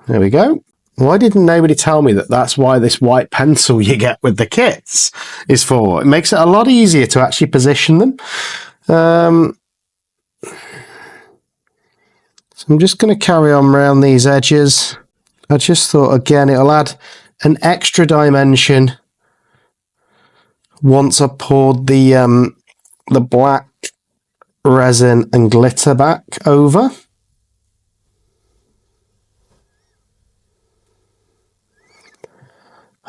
There we go. Why didn't nobody tell me that that's why this white pencil you get with the kits is for? It makes it a lot easier to actually position them. So I'm just going to carry on around these edges. I just thought, again, it'll add an extra dimension once I poured the black resin and glitter back over.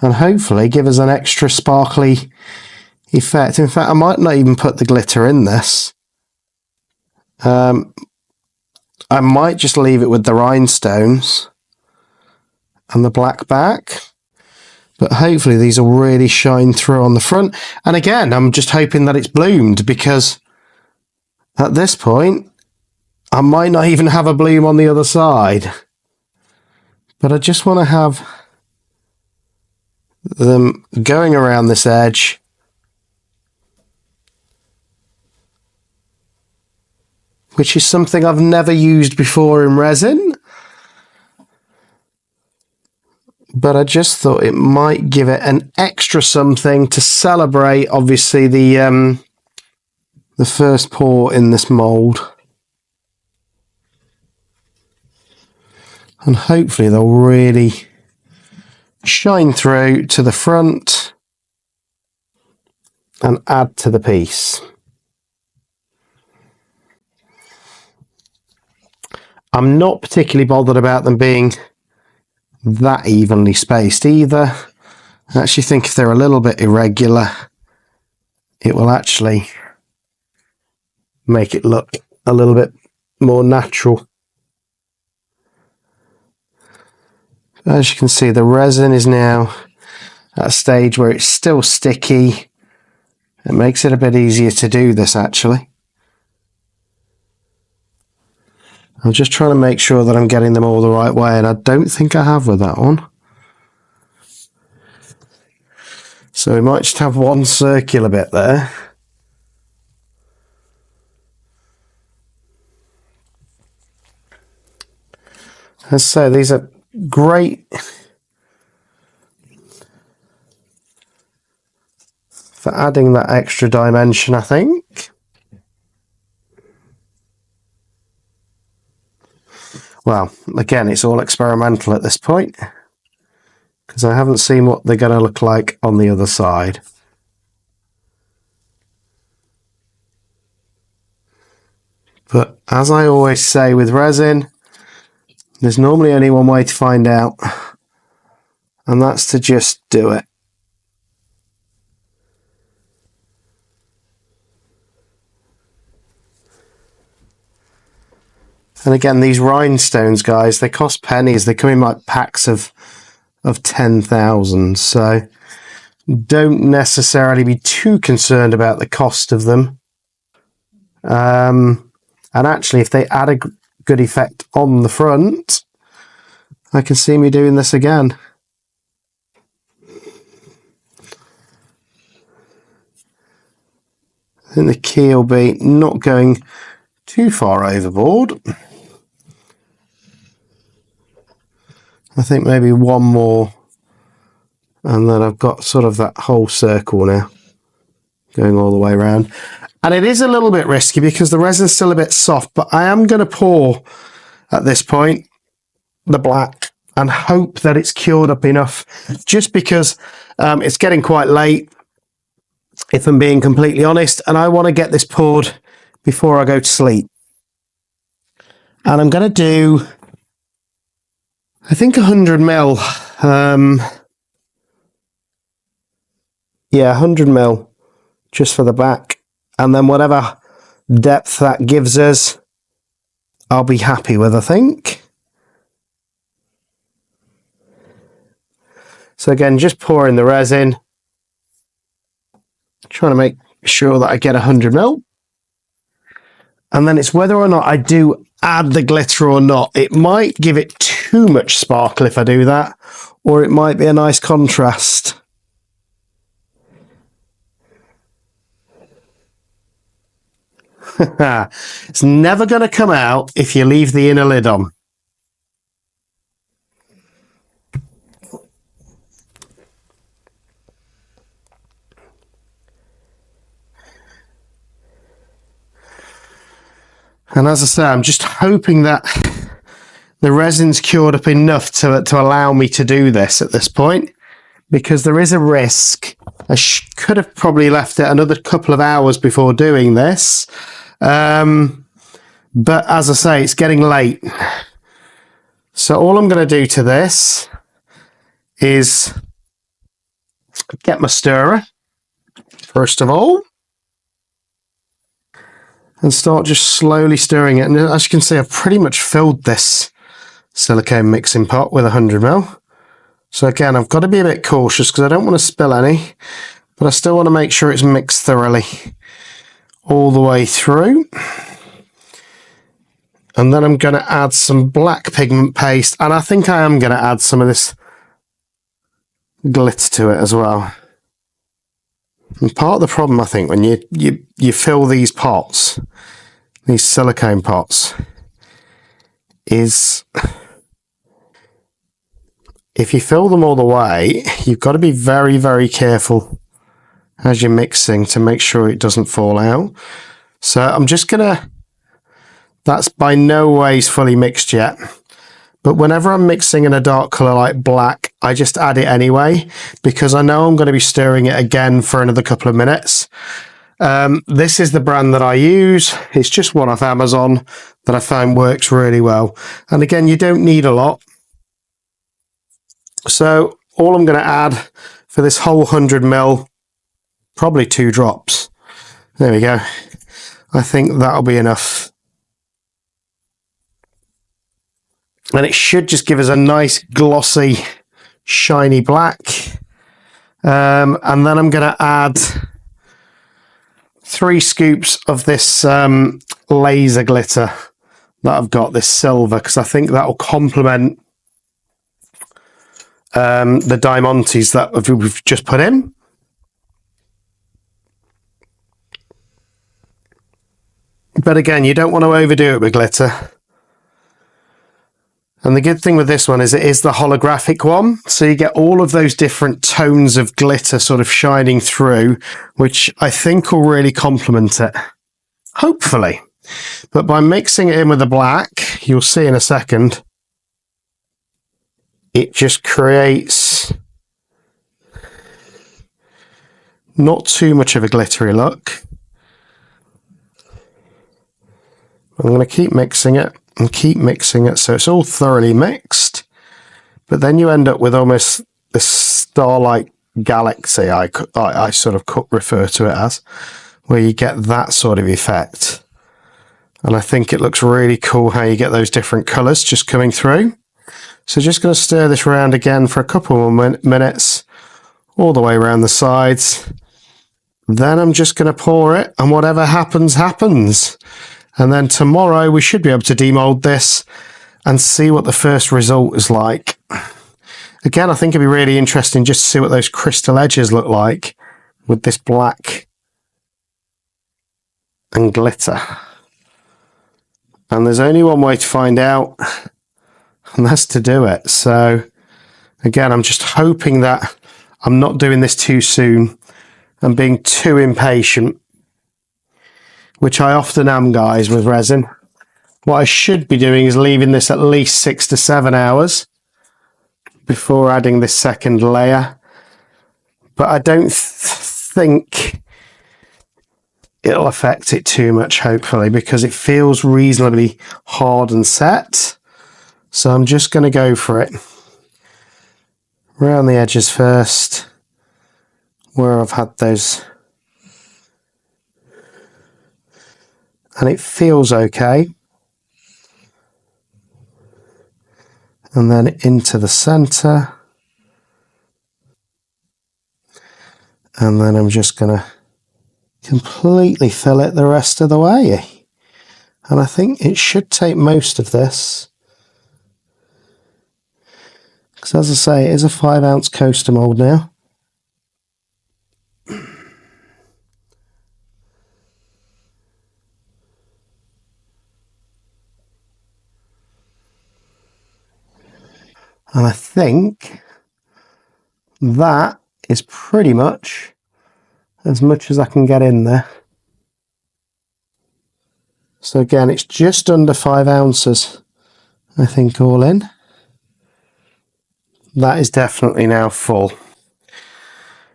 And hopefully give us an extra sparkly effect. In fact, I might not even put the glitter in this. I might just leave it with the rhinestones and the black back. But hopefully these will really shine through on the front. And again, I'm just hoping that it's bloomed, because at this point, I might not even have a bloom on the other side. But I just want to have them going around this edge. Which is something I've never used before in resin. But I just thought it might give it an extra something to celebrate, obviously, the first pour in this mould. And hopefully they'll really shine through to the front and add to the piece. I'm not particularly bothered about them being that evenly spaced either. I actually think if they're a little bit irregular, it will actually make it look a little bit more natural. As you can see, the resin is now at a stage where it's still sticky. It makes it a bit easier to do this, actually. I'm just trying to make sure that I'm getting them all the right way, and I don't think I have with that one. So we might just have one circular bit there. As I say, these are great for adding that extra dimension, I think. Well, again, it's all experimental at this point, because I haven't seen what they're going to look like on the other side. But as I always say with resin, there's normally only one way to find out, and that's to just do it. And again, these rhinestones, guys, they cost pennies. They come in like packs of 10,000. So don't necessarily be too concerned about the cost of them. And actually, if they add a good effect on the front, I can see me doing this again. I think the key will be not going too far overboard. I think maybe one more, and then I've got sort of that whole circle now going all the way around. And it is a little bit risky because the resin's still a bit soft, but I am going to pour at this point the black and hope that it's cured up enough, just because it's getting quite late, if I'm being completely honest, and I want to get this poured before I go to sleep. And I'm going to do, I think, 100 mil. Yeah, 100 mil just for the back. And then whatever depth that gives us, I'll be happy with, I think. So again, just pouring the resin, trying to make sure that I get 100 mil. And then it's whether or not I do add the glitter or not. It might give it too much sparkle if I do that, or it might be a nice contrast. It's never going to come out if you leave the inner lid on. And as I say, I'm just hoping that the resin's cured up enough to allow me to do this at this point, because there is a risk. I could have probably left it another couple of hours before doing this. But as I say, it's getting late. So all I'm going to do to this is get my stirrer, first of all, and start just slowly stirring it. And as you can see, I've pretty much filled this silicone mixing pot with 100ml. So again, I've got to be a bit cautious because I don't want to spill any, but I still want to make sure it's mixed thoroughly all the way through. And then I'm going to add some black pigment paste, and I think I am going to add some of this glitter to it as well. And part of the problem, I think, when you fill these pots, these silicone pots, is if you fill them all the way, you've got to be very, very careful as you're mixing to make sure it doesn't fall out. So I'm just gonna, that's by no ways fully mixed yet, but whenever I'm mixing in a dark color like black, I just add it anyway, because I know I'm going to be stirring it again for another couple of minutes. This is the brand that I use. It's just one off Amazon that I found works really well. And again, you don't need a lot. So all I'm going to add for this whole 100ml, probably 2 drops. There we go. I think that'll be enough. And it should just give us a nice glossy, shiny black. And then I'm going to add 3 scoops of this laser glitter that I've got, this silver, because I think that will complement the diamantes that we've just put in. But again, you don't want to overdo it with glitter. And the good thing with this one is it is the holographic one. So you get all of those different tones of glitter sort of shining through, which I think will really complement it. Hopefully. But by mixing it in with the black, you'll see in a second, it just creates not too much of a glittery look. I'm going to keep mixing it and keep mixing it so it's all thoroughly mixed. But then you end up with almost this starlight galaxy, I sort of refer to it as, where you get that sort of effect. And I think it looks really cool how you get those different colours just coming through. So just going to stir this around again for a couple more minutes, all the way around the sides. Then I'm just going to pour it, and whatever happens, happens. And then tomorrow we should be able to demold this and see what the first result is like. Again, I think it'd be really interesting just to see what those crystal edges look like with this black and glitter. And there's only one way to find out, and that's to do it. So again, I'm just hoping that I'm not doing this too soon and being too impatient, which I often am, guys, with resin. What I should be doing is leaving this at least 6 to 7 hours before adding this second layer. But I don't think it'll affect it too much, hopefully, because it feels reasonably hard and set. So I'm just going to go for it. Around the edges first, where I've had those. And it feels okay. And then into the center. And then I'm just going to completely fill it the rest of the way. And I think it should take most of this. Because as I say, it is a 5-ounce coaster mold now. And I think that is pretty much as I can get in there. So again, it's just under 5 ounces, I think, all in. That is definitely now full.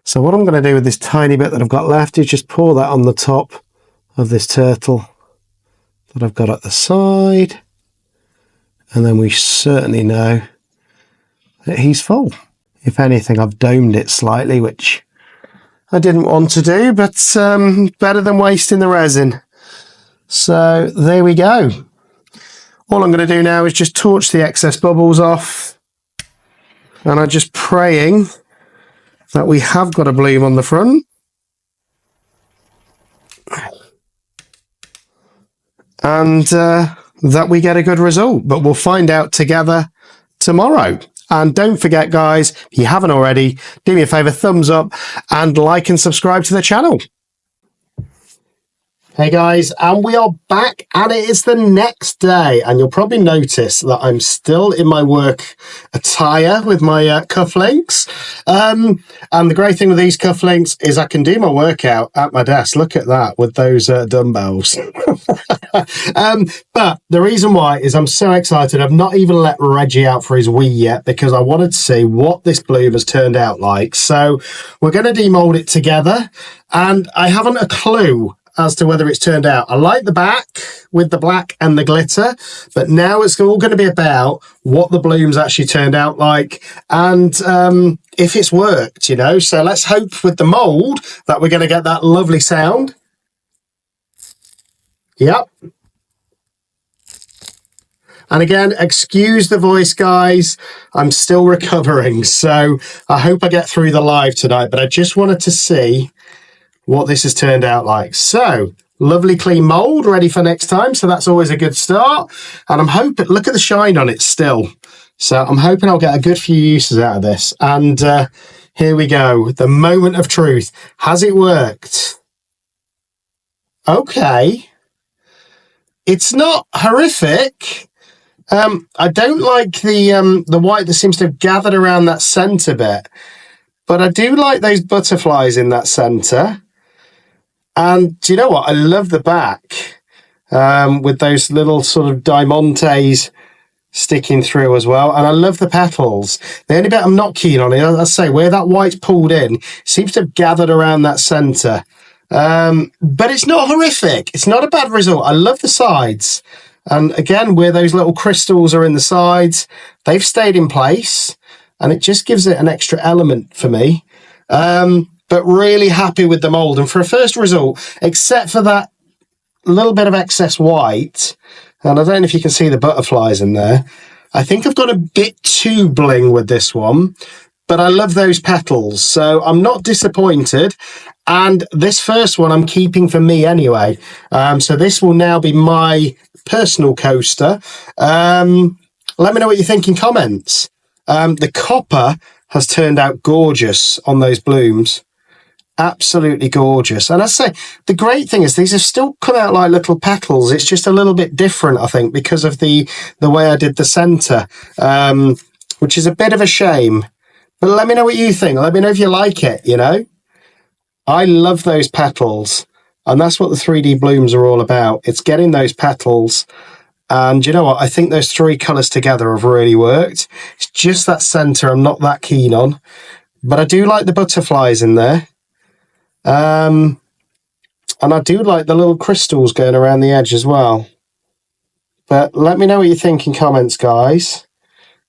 So what I'm going to do with this tiny bit that I've got left is just pour that on the top of this turtle that I've got at the side. And then we certainly know that he's full. If anything, I've domed it slightly, which I didn't want to do, but better than wasting the resin. So there we go. All I'm going to do now is just torch the excess bubbles off. And I'm just praying that we have got a bloom on the front. And that we get a good result. But we'll find out together tomorrow. And don't forget, guys, if you haven't already, do me a favour, thumbs up and like and subscribe to the channel. Hey guys, and we are back, and it is the next day, and you'll probably notice that I'm still in my work attire with my cufflinks. And the great thing with these cufflinks is I can do my workout at my desk. Look at that with those dumbbells. But the reason why is I'm so excited. I've not even let Reggie out for his wee yet because I wanted to see what this bloom has turned out like. So we're going to demold it together, and I haven't a clue as to whether it's turned out. I like the back with the black and the glitter, but now it's all going to be about what the bloom's actually turned out like and if it's worked, you know. So let's hope with the mold that we're going to get that lovely sound. Yep. And again, excuse the voice, guys. I'm still recovering, so I hope I get through the live tonight, but I just wanted to see what this has turned out like. So lovely clean mold ready for next time, so that's always a good start. And I'm hoping, look at the shine on it still, so I'm hoping I'll get a good few uses out of this. And here we go, the moment of truth. Has it worked? Okay, it's not horrific. I don't like the white that seems to have gathered around that center bit, but I do like those butterflies in that center. And do you know what? I love the back with those little sort of diamantes sticking through as well. And I love the petals. The only bit I'm not keen on is, as I say, where that white's pulled in, seems to have gathered around that centre. But it's not horrific. It's not a bad result. I love the sides. And again, where those little crystals are in the sides, they've stayed in place. And it just gives it an extra element for me. But really happy with the mould. And for a first result, except for that little bit of excess white, and I don't know if you can see the butterflies in there, I think I've got a bit too bling with this one, but I love those petals, so I'm not disappointed. And this first one I'm keeping for me anyway. So this will now be my personal coaster. Let me know what you think in comments. The copper has turned out gorgeous on those blooms. Absolutely gorgeous. And I say, the great thing is these have still come out like little petals. It's just a little bit different, I think, because of the way I did the centre, which is a bit of a shame. But let me know what you think. Let me know if you like it, you know. I love those petals. And that's what the 3D blooms are all about. It's getting those petals. And you know what? I think those three colours together have really worked. It's just that centre I'm not that keen on. But I do like the butterflies in there. And I do like the little crystals going around the edge as well. But let me know what you think in comments, guys,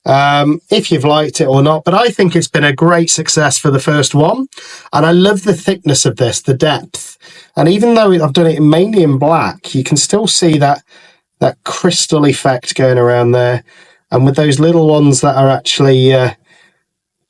if you've liked it or not. But I think it's been a great success for the first one. And I love the thickness of this, the depth. And even though I've done it mainly in black, you can still see that crystal effect going around there. And with those little ones that are actually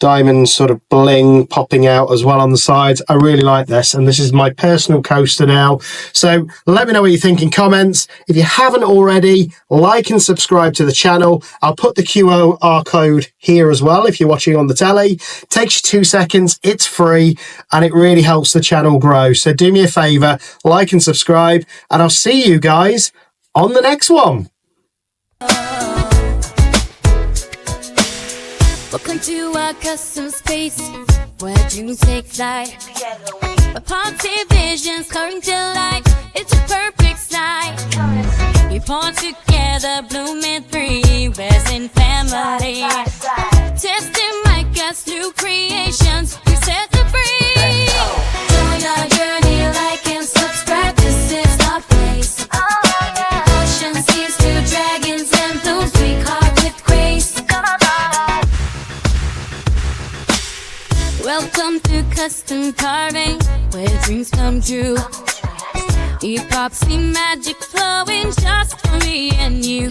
diamond sort of bling popping out as well on the sides. I really like this, and this is my personal coaster now. So let me know what you think in comments. If you haven't already, like and subscribe to the channel. I'll put the QR code here as well if you're watching on the telly. Takes you 2 seconds, it's free, and it really helps the channel grow. So do me a favor, like and subscribe, and I'll see you guys on the next one. Welcome to our custom space where dreams take flight. Epoxy visions coming to life. It's a perfect sight. We pour together, blooming free, resin family. Testing my guts, new creations. We set the free. Join our journey, like and subscribe. This is our place. Ocean seas to dragons and blooms we carve with grace. Welcome to custom carving, where dreams come true. Epoxy magic flowing just for me and you.